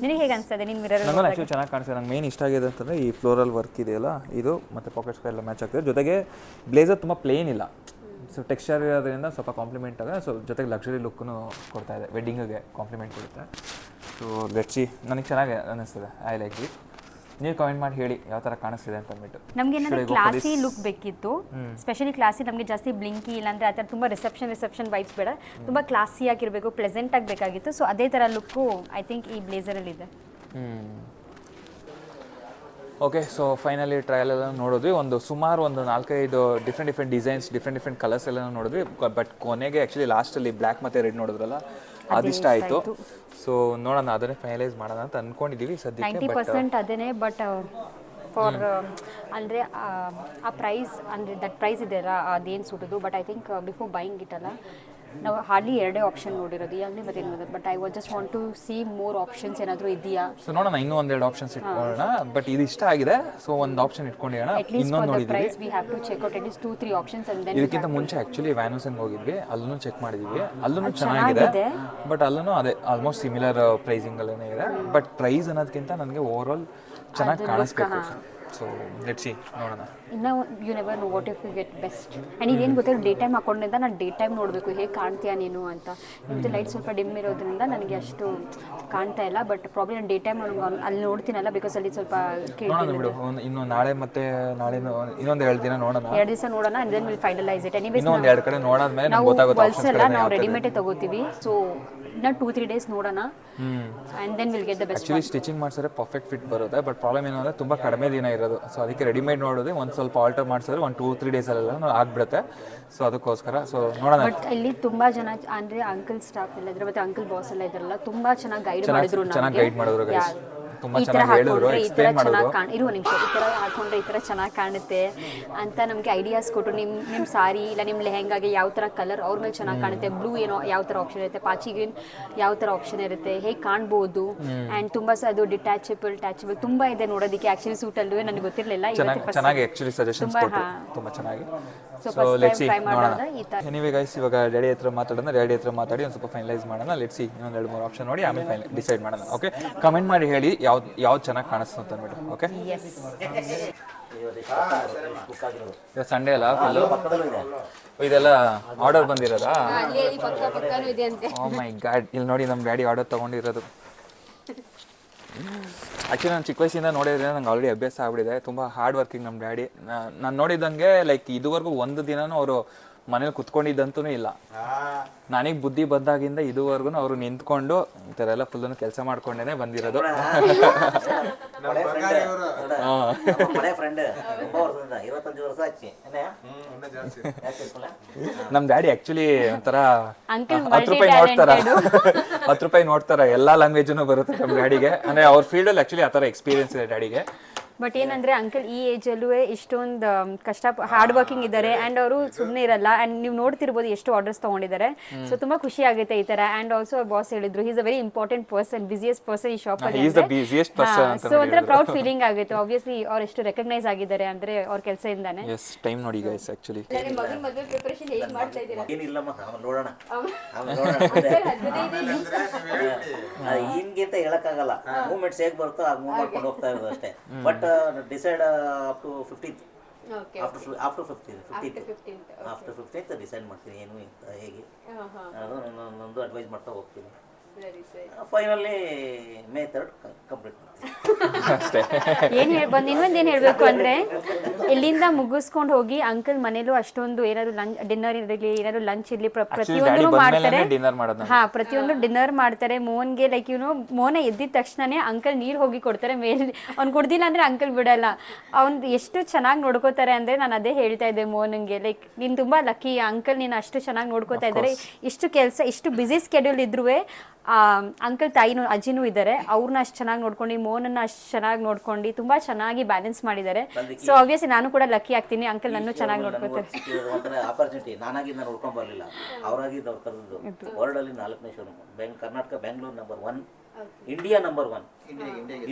ನಿನಗೆ ಹೇಗೆ ಅನಿಸ್ತದೆ? ನಿನ್ನ ಮಿರರ್ ಆ್ಯಕ್ಚುಲಿ ಚೆನ್ನಾಗಿ ಕಾಣಿಸ್ತದೆ. ನಂಗೆ ಮೇನ್ ಇಷ್ಟ ಆಗಿದೆ ಅಂತಂದರೆ ಈ ಫ್ಲೋರಲ್ ವರ್ಕ್ ಇದೆಯಲ್ಲ, ಇದು ಮತ್ತು ಪಾಕೆಟ್ ಸ್ಕ್ವೇರ್ ಎಲ್ಲ ಮ್ಯಾಚ್ ಆಗ್ತದೆ. ಜೊತೆಗೆ ಬ್ಲೇಸರ್ ತುಂಬ ಪ್ಲೇನ್ ಇಲ್ಲ, ಸೊ ಟೆಕ್ಸ್ಚರ್ ಇರೋದ್ರಿಂದ ಸ್ವಲ್ಪ ಕಾಂಪ್ಲಿಮೆಂಟ್ ಆಗ ಸೊ ಜೊತೆಗೆ ಲಕ್ಸುರಿ ಲುಕ್ಕೂ ಕೊಡ್ತಾ ಇದೆ, ವೆಡ್ಡಿಂಗಿಗೆ ಕಾಂಪ್ಲಿಮೆಂಟ್ ಕೊಡುತ್ತೆ. ಸೊ ಲೆಟ್ಸಿ, ನನಗೆ ಚೆನ್ನಾಗಿ ಅನ್ನಿಸ್ತದೆ, ಐ ಲೈಕ್ ಇಟ್. ನೀವು ಕಾಮೆಂಟ್ ಮಾಡಿ ಹೇಳಿ ಯಾವ ಥರ ಕಾಣಿಸ್ತಿದೆ ಅಂತ ಅಂದ್ಬಿಟ್ಟು. ನಮ್ಗೆ ಏನಾದರೂ ಕ್ಲಾಸಿ ಲುಕ್ ಬೇಕಿತ್ತು, ಸ್ಪೆಷಲಿ ಕ್ಲಾಸಿ. ನಮಗೆ ಜಾಸ್ತಿ ಬ್ಲಿಂಕಿ ಇಲ್ಲಾಂದರೆ ಆ ಥರ ತುಂಬ ರಿಸೆಪ್ಷನ್ ವೈಬ್ಸ್ ಬೇಡ, ತುಂಬ ಕ್ಲಾಸಿ ಆಗಿರಬೇಕು, ಪ್ಲೆಸೆಂಟ್ ಆಗಬೇಕಾಗಿತ್ತು. ಸೊ ಅದೇ ಥರ ಲುಕ್ಕು ಐ ಥಿಂಕ್ ಈ ಬ್ಲೇಸರಲ್ಲಿ ಇದೆ. ಓಕೆ, ಸೊ ಫೈನಲಿ ಟ್ರಯಲ್ ಎಲ್ಲ ನೋಡಿದ್ವಿ. ಸುಮಾರು ಒಂದು 4-5 ಡಿಫ್ರೆಂಟ್ ಡಿಸೈನ್ಸ್, ಡಿಫ್ರೆಂಟ್ ಕಲರ್ಸ್ ಎಲ್ಲ ನೋಡಿದ್ವಿ. ಬಟ್ ಕೊನೆಗೆ ಆ್ಯಕ್ಚುಲಿ ಲಾಸ್ಟಲ್ಲಿ ಬ್ಲ್ಯಾಕ್ ಮತ್ತು ರೆಡ್ ನೋಡಿದ್ರಲ್ಲ, ಅದಿಷ್ಟ ಆಯಿತು. ಸೊ ನೋಡೋಣ, ಅದನ್ನೇ ಫೈನಲೈಸ್ ಮಾಡೋಣ ಅಂತ ಅಂದ್ಕೊಂಡಿದ್ದೀವಿ ಸದ್ಯಕ್ಕೆ. 90% ಅದೇನೆ. ಬಟ್ ಫಾರ್ ಅಂದರೆ ಆ ಪ್ರೈಸ್, ಅಂದರೆ ದಟ್ ಪ್ರೈಸ್ ಇದೆಯಲ್ಲ, ಅದೇನು ಸುಟ್ಟದು. But I think before buying ಇಟ್ಟಲ್ಲ, ನಾವು ಹಾರ್ಡ್ಲಿ 2 ಆಪ್ಷನ್ ನೋಡಿರೋದು, ಈಗಾಗಲೇ ಮತ್ತೇನು. But I just want to see more options ಏನಾದರೂ ಇದೆಯಾ. ಸೊ ನೋಡೋಣ, ಇನ್ನೂ 1-2 ಆಪ್ಷನ್ಸ್ ಇಟ್ಕೊಳ್ಳೋಣ. ಬಟ್ ಇದು ಇಷ್ಟ ಆಗಿದೆ, ಸೊ ಒಂದು ಆಪ್ಷನ್ ಇಟ್ಕೊಂಡಿರೋಣ. ಇನ್ನೊಂದು ನೋಡಿದ್ವಿ, we have to check out at least 2-3 options. And then ಇದಕ್ಕಿಂತ ಮುಂಚೆ ಆ್ಯಕ್ಚುಲಿ ವ್ಯಾನುಸನ್ಗೆ ಹೋಗಿದ್ವಿ, ಅಲ್ಲೂ ಚೆಕ್ ಮಾಡಿದ್ವಿ, ಅಲ್ಲೂ ಚೆನ್ನಾಗಿದೆ. ಬಟ್ ಅಲ್ಲೂ ಅದೇ ಆಲ್ಮೋಸ್ಟ್ ಸಿಮಿಲರ್ ಪ್ರೈಸಿಂಗಲ್ಲೇ ಇದೆ. ಬಟ್ ಪ್ರೈಸ್ ಅನ್ನೋದಕ್ಕಿಂತ ನನಗೆ ಓವರ್ ಆಲ್ ಚೆನ್ನಾಗಿ ಕಾಣಿಸ್ಬೇಕು. ಸೊ ಲೆಟ್ಸ್ ಸಿ, ನೋಡೋಣ. ಇನ್ನು you never know what if you get best. And ಇದೇನು ಗೊತ್ತಿಲ್ಲ, ಡೇ ಟೈಮ್ ಹಾಕೊಂಡಿದ್ದ ನಾನು ಡೇ ಟೈಮ್ ನೋಡಬೇಕು ಹೇಗೆ ಕಾಣ್ತೀಯಾ ನೀನು ಅಂತ. ನಿಮ್ಮದು ಲೈಟ್ ಸ್ವಲ್ಪ ಡಿಮ್ ಇರೋದ್ರಿಂದ ನನಗೆ ಅಷ್ಟು ಕಾಣ್ತಾ ಇಲ್ಲ. ಬಟ್ ಪ್ರಾಬ್ಲಮ್ ನಾನು ಡೇ ಟೈಮ್ ಅಲ್ಲಿ ನೋಡ್ತೀನಲ್ಲ, ಬಿಕಾಸ್ ಅಲ್ಲಿ ಸ್ವಲ್ಪ ನೋಡೋಣ ಬಿಡು. ಇನ್ನು ನಾಳೆ ಮತ್ತೆ ಇನ್ನೊಂದು 2 ದಿನ ನೋಡೋಣ, 2 ದಿವಸ ನೋಡೋಣ. And then will finalise it. Anyways ಇನ್ನೊಂದು 2 ಕಡೆ ನೋಡಾದ್ಮೇಲೆ ನಾವು ಗೊತ್ತಾಗುತ್ತೆ. ಹೊಲ್ಸಲ್ಲ, ನಾವು ರೆಡಿಮೇಡೇ ತಗೋತೀವಿ. ಸೊ ಇನ್ನು 2-3 ಡೇಸ್ ನೋಡೋಣ, and then will get the best. Actually stitching ಮಾಡಿಸಿದ್ರೆ ಪರ್ಫೆಕ್ಟ್ ಫಿಟ್ ಬರುತ್ತೆ. ಬಟ್ ಪ್ರಾಬ್ಲಮ್ ಏನು ಅಂದರೆ ತುಂಬ ಕಡಿಮೆ ದಿನ ಇರೋದು. ಸೊ ಅದಕ್ಕೆ ರೆಡಿಮೇಡ್ ನೋಡೋದು, ಒಂದು ಸ್ವಲ್ಪ ಆಲ್ಟರ್ ಮಾಡಿಸಿದ್ರೆ 1-2-3 ಡೇಸಲ್ಲೆಲ್ಲ ಆಗ್ಬಿಡುತ್ತೆ. ಸೊ ಅದಕ್ಕೋಸ್ಕರ ಸೊ ನೋಡೋಣ. ಬಟ್ ಇಲ್ಲಿ ತುಂಬ ಜನ ಅಂದರೆ ಅಂಕಲ್ ಸ್ಟಾಫ್ ಎಲ್ಲ ಇದ್ರೆ, ಮತ್ತೆ ಅಂಕಲ್ ಬಾಸ್ ಎಲ್ಲ ಇದ್ರಲ್ಲ, ತುಂಬ ಚೆನ್ನಾಗಿ ಗೈಡ್ ಮಾಡಿದ್ರು. ಚೆನ್ನಾಗಿ ಗೈಡ್ ಮಾಡಿದ್ರು, ತುಂಬ ಈ ಥರ ಚೆನ್ನಾಗಿ ಹೇಳಿದ್ರು, ಹಾಕೊಂಡ್ರೆ ಈ ಥರ ಎಕ್ಸ್ಪ್ಲೇನ್ ಮಾಡಿದ್ರು. ಚೆನ್ನಾಗಿ ಇರುವ ನಿಮಿಷ, ಈ ಥರ ಹಾಕೊಂಡ್ರೆ ಈ ಥರ ಚೆನ್ನಾಗಿ ಕಾಣುತ್ತೆ ಅಂತ ನಮಗೆ ಐಡಿಯಾಸ್ ಕೊಟ್ಟರು. ನಿಮ್ಮ ಸಾರಿ ಇಲ್ಲ ನಿಮ್ಮ ಲೆಹೆಂಗಾಗೆ ಯಾವ ಥರ ಕಲರ್ ಅವ್ರ ಮೇಲೆ ಚೆನ್ನಾಗಿ ಕಾಣುತ್ತೆ, ಬ್ಲೂ ಏನೋ ಯಾವ ಥರ ಆಪ್ಷನ್ ಇರುತ್ತೆ, ಪಾಚಿಗೆ ಯಾವ ಥರ ಆಪ್ಷನ್ ಇರುತ್ತೆ, ಹೇಗೆ ಕಾಣ್ಬೋದು. ಆ್ಯಂಡ್ ತುಂಬ ಅದು ಡಿಟ್ಯಾಚಬಲ್ ತುಂಬ ಇದೆ ನೋಡೋದಕ್ಕೆ. ಆ್ಯಕ್ಚುಲಿ ಸೂಟಲ್ಲೂ ನನಗೆ ಗೊತ್ತಿರಲಿಲ್ಲ. ಚೆನ್ನಾಗಿ ಆ್ಯಕ್ಚುಲಿ ಸಜೆಷನ್ಸ್ ಕೊಟ್ಟರು, ತುಂಬ ಚೆನ್ನಾಗಿ. ಸೊ ಲೆಟ್ಸ್ ಸಿ, ನೋಡೋಣ. ಎನಿವೆ ಗೈಸ್, ಇವಾಗ ಡ್ಯಾಡಿ ಹತ್ರ ಮಾತಾಡೋಣ. ಡ್ಯಾಡಿ ಹತ್ರ ಮಾತಾಡಿ ಒಂದು ಸ್ವಲ್ಪ ಫೈನಲೈಸ್ ಮಾಡೋಣ. ಲೆಟ್ಸ್ ಸಿ, ಇನ್ನೊಂದು 2-3 ಆಪ್ಷನ್ ನೋಡಿ ಆಮೇಲೆ ಡಿಸೈಡ್ ಮಾಡೋಣ. ಓಕೆ, ಕಮೆಂಟ್ ಮಾಡಿ ಹೇಳಿ ಯಾವ್ದು ಚೆನ್ನಾಗಿ ಕಾಣಿಸ್ತು ಅಂತ ಅಂದ್ಬಿಟ್ಟು. ಓಕೆ, ಇವತ್ತು ಸಂಡೇ ಅಲ್ಲ, ಫುಲ್ಲು ಇದೆಲ್ಲ ಆರ್ಡರ್ ಬಂದಿರೋದಾ? ಓ ಮೈ ಗಾಡ್, ಇಲ್ಲಿ ನೋಡಿ ನಮ್ಮ ಡ್ಯಾಡಿ ಆರ್ಡರ್ ತೊಗೊಂಡಿರೋದು. ಆ್ಯಕ್ಚುಲಿ ನಾನು ಚಿಕ್ಕ ವಯಸ್ಸಿಂದ ನೋಡಿದ್ರೆ ನಂಗೆ ಆಲ್ರೆಡಿ ಅಭ್ಯಾಸ ಆಗ್ಬಿಟ್ಟಿದೆ. ತುಂಬ ಹಾರ್ಡ್ ವರ್ಕಿಂಗ್ ನಮ್ಮ ಡ್ಯಾಡಿ. ನಾನು ನೋಡಿದಂಗೆ ಲೈಕ್ ಇದುವರೆಗೂ ಒಂದು ದಿನನೂ ಅವರು ಮನೇಲಿ ಕುತ್ಕೊಂಡಿದ್ದಂತೂ ಇಲ್ಲ. ನನಗೆ ಬುದ್ಧಿ ಬಂದಾಗಿಂದ ಇದುವರೆಗೂ ಅವರು ನಿಂತ್ಕೊಂಡು ಈ ಥರ ಎಲ್ಲ ಫುಲ್ಲನ್ನು ಕೆಲಸ ಮಾಡ್ಕೊಂಡೇ ಬಂದಿರೋದು. ನಮ್ಮ ಡ್ಯಾಡಿ ಆ್ಯಕ್ಚುಲಿ ಒಂಥರ 10 ರೂಪಾಯಿ ನೋಡ್ತಾರ, 10 ರೂಪಾಯಿ ನೋಡ್ತಾರ, ಎಲ್ಲ ಲ್ಯಾಂಗ್ವೇಜೂ ಬರುತ್ತೆ ನಮ್ಮ ಡ್ಯಾಡಿಗೆ. ಅಂದರೆ ಅವ್ರ ಫೀಲ್ಡಲ್ಲಿ ಆ್ಯಕ್ಚುಲಿ ಆ ಥರ ಎಕ್ಸ್ಪೀರಿಯನ್ಸ್ ಇದೆ ಡ್ಯಾಡಿಗೆ. ಬಟ್ ಏನಂದರೆ ಅಂಕಲ್ ಈ ಏಜಲ್ಲೂ ಇಷ್ಟೊಂದು ಕಷ್ಟ ಹಾರ್ಡ್ ವರ್ಕಿಂಗ್ ಇದ್ದಾರೆ. ಆ್ಯಂಡ್ ಅವರು ಸುಮ್ಮನೆ ಇರಲ್ಲ. ಆ್ಯಂಡ್ ನೀವು ನೋಡ್ತಿರ್ಬೋದು ಎಷ್ಟು ಆರ್ಡರ್ಸ್ ತೊಗೊಂಡಿದ್ದಾರೆ. ಸೊ ತುಂಬ ಖುಷಿ ಆಗುತ್ತೆ ಈ ಥರ. ಆ್ಯಂಡ್ ಆಲ್ಸೋ ಬಾಸ್ ಹೇಳಿದ್ರು, is a very important person, busiest person ಈ ಶಾಪಲ್ಲಿ. ಸೊ ಒಂಥರ ಪ್ರೌಡ್ ಫೀಲಿಂಗ್ ಆಗುತ್ತೆ. ಆಬ್ವಿಯಸ್ಲಿ ಅವ್ರು ಎಷ್ಟು ರೆಕಗ್ನೈಸ್ ಆಗಿದ್ದಾರೆ ಅಂದರೆ ಅವ್ರ ಕೆಲಸದಿಂದಾನೆ. ಎಸ್, ಟೈಮ್ ನೋಡಿ ಗೈಸ್. ಆ್ಯಕ್ಚುಲಿ ಮದುವೆ ಪ್ರಿಪರೇಷನ್ ಹೇಗೆ ಮಾಡ್ತಾ ಇದ್ದೀರಾ? ಏನಿಲ್ಲಮ್ಮ, ಆಮೇಲೆ ನೋಡೋಣ. ಹಿಂಗಿಂತ ಹೇಳಕ್ಕಾಗಲ್ಲ. ಮೂವ್ಮೆಂಟ್ಸ್ ಹೇಗೆ ಬರುತ್ತೋ ಆಗ ಮೂವ್ ಮಾಡ್ಕೊಂಡು ಹೋಗ್ತಾ ಇರೋದು ಅಷ್ಟೇ. But decide up to 15th. After 15th decide ಮಾಡ್ತೀನಿ ಏನು ಅಂತ ಹೇಗೆ ಅದು ನನ್ನೊಂದು ಅಡ್ವೈಸ್ ಮಾಡ್ತಾ ಹೋಗ್ತೀನಿ. ಫೈನಲಿ May 3rd ಕಂಪ್ಲೀಟ್ ಮಾಡ್ತೀನಿ ಅಷ್ಟೇ. ಇನ್ನೊಂದೇನು ಹೇಳಬೇಕು ಅಂದರೆ, ಇಲ್ಲಿಂದ ಮುಗಿಸ್ಕೊಂಡು ಹೋಗಿ ಅಂಕಲ್ ಮನೇಲೂ ಅಷ್ಟೊಂದು ಏನಾದ್ರು ಡಿನ್ನರ್ ಇರಲಿ, ಏನಾದ್ರು ಲಂಚ್ ಇರಲಿ, ಪ್ರತಿಯೊಂದು ಮಾಡ್ತಾರೆ. ಪ್ರತಿಯೊಂದು ಡಿನ್ನರ್ ಮಾಡ್ತಾರೆ. ಮೋನ್ಗೆ ಲೈಕ್ ಮೋನ ಎದ್ದಿದ ತಕ್ಷಣನೇ ಅಂಕಲ್ ನೀರು ಹೋಗಿ ಕೊಡ್ತಾರೆ ಮೇಲೆ. ಅವ್ನು ಕುಡ್ದಿಲ್ಲ ಅಂದರೆ ಅಂಕಲ್ ಬಿಡಲ್ಲ. ಅವ್ನು ಎಷ್ಟು ಚೆನ್ನಾಗಿ ನೋಡ್ಕೋತಾರೆ ಅಂದರೆ, ನಾನು ಅದೇ ಹೇಳ್ತಾ ಇದ್ದೆ ಮೋನಂಗೆ, ಲೈಕ್ ನೀನು ತುಂಬ ಲಕ್ಕಿ ಅಂಕಲ್, ನೀನು ಅಷ್ಟು ಚೆನ್ನಾಗಿ ನೋಡ್ಕೋತಾ ಇದ್ದಾರೆ. ಇಷ್ಟು ಕೆಲಸ, ಇಷ್ಟು ಬ್ಯುಸಿ ಸ್ಕೆಡ್ಯೂಲ್ ಇದ್ರೂ ಅಂಕಲ್ ತಾಯಿನೂ ಅಜ್ಜಿನೂ ಇದ್ದಾರೆ. ಅವ್ರನ್ನ ಅಷ್ಟು ಚೆನ್ನಾಗಿ ನೋಡ್ಕೊಂಡು, ಮೋನನ್ನ ಅಷ್ಟು ಚೆನ್ನಾಗಿ ನೋಡ್ಕೊಂಡು ತುಂಬ ಚೆನ್ನಾಗಿ ಬ್ಯಾಲೆನ್ಸ್ ಮಾಡಿದ್ದಾರೆ. ಸೊ ಆಬ್ವಿಯಸ್ಲಿ ನಾನು ಕೂಡ ಲಕ್ಕಿ ಆಗ್ತೀನಿ, ಅಂಕಲ್ ನನ್ನೂ ಚೆನ್ನಾಗಿ ನೋಡ್ಕೋತಾರೆ. ಆಪರ್ಚುನಿಟಿ ನಾನಾಗಿದ್ದು ನಾನು ಉಳ್ಕೊಂಡ್ ಬರಲಿಲ್ಲ, ಅವರಾಗಿದ್ದು ಅವ್ರು ಕರೆದಿದ್ದು. ವರ್ಲ್ಡಲ್ಲಿ 4ನೇ showroom, Karnataka, Bengaluru number 1, India number 1,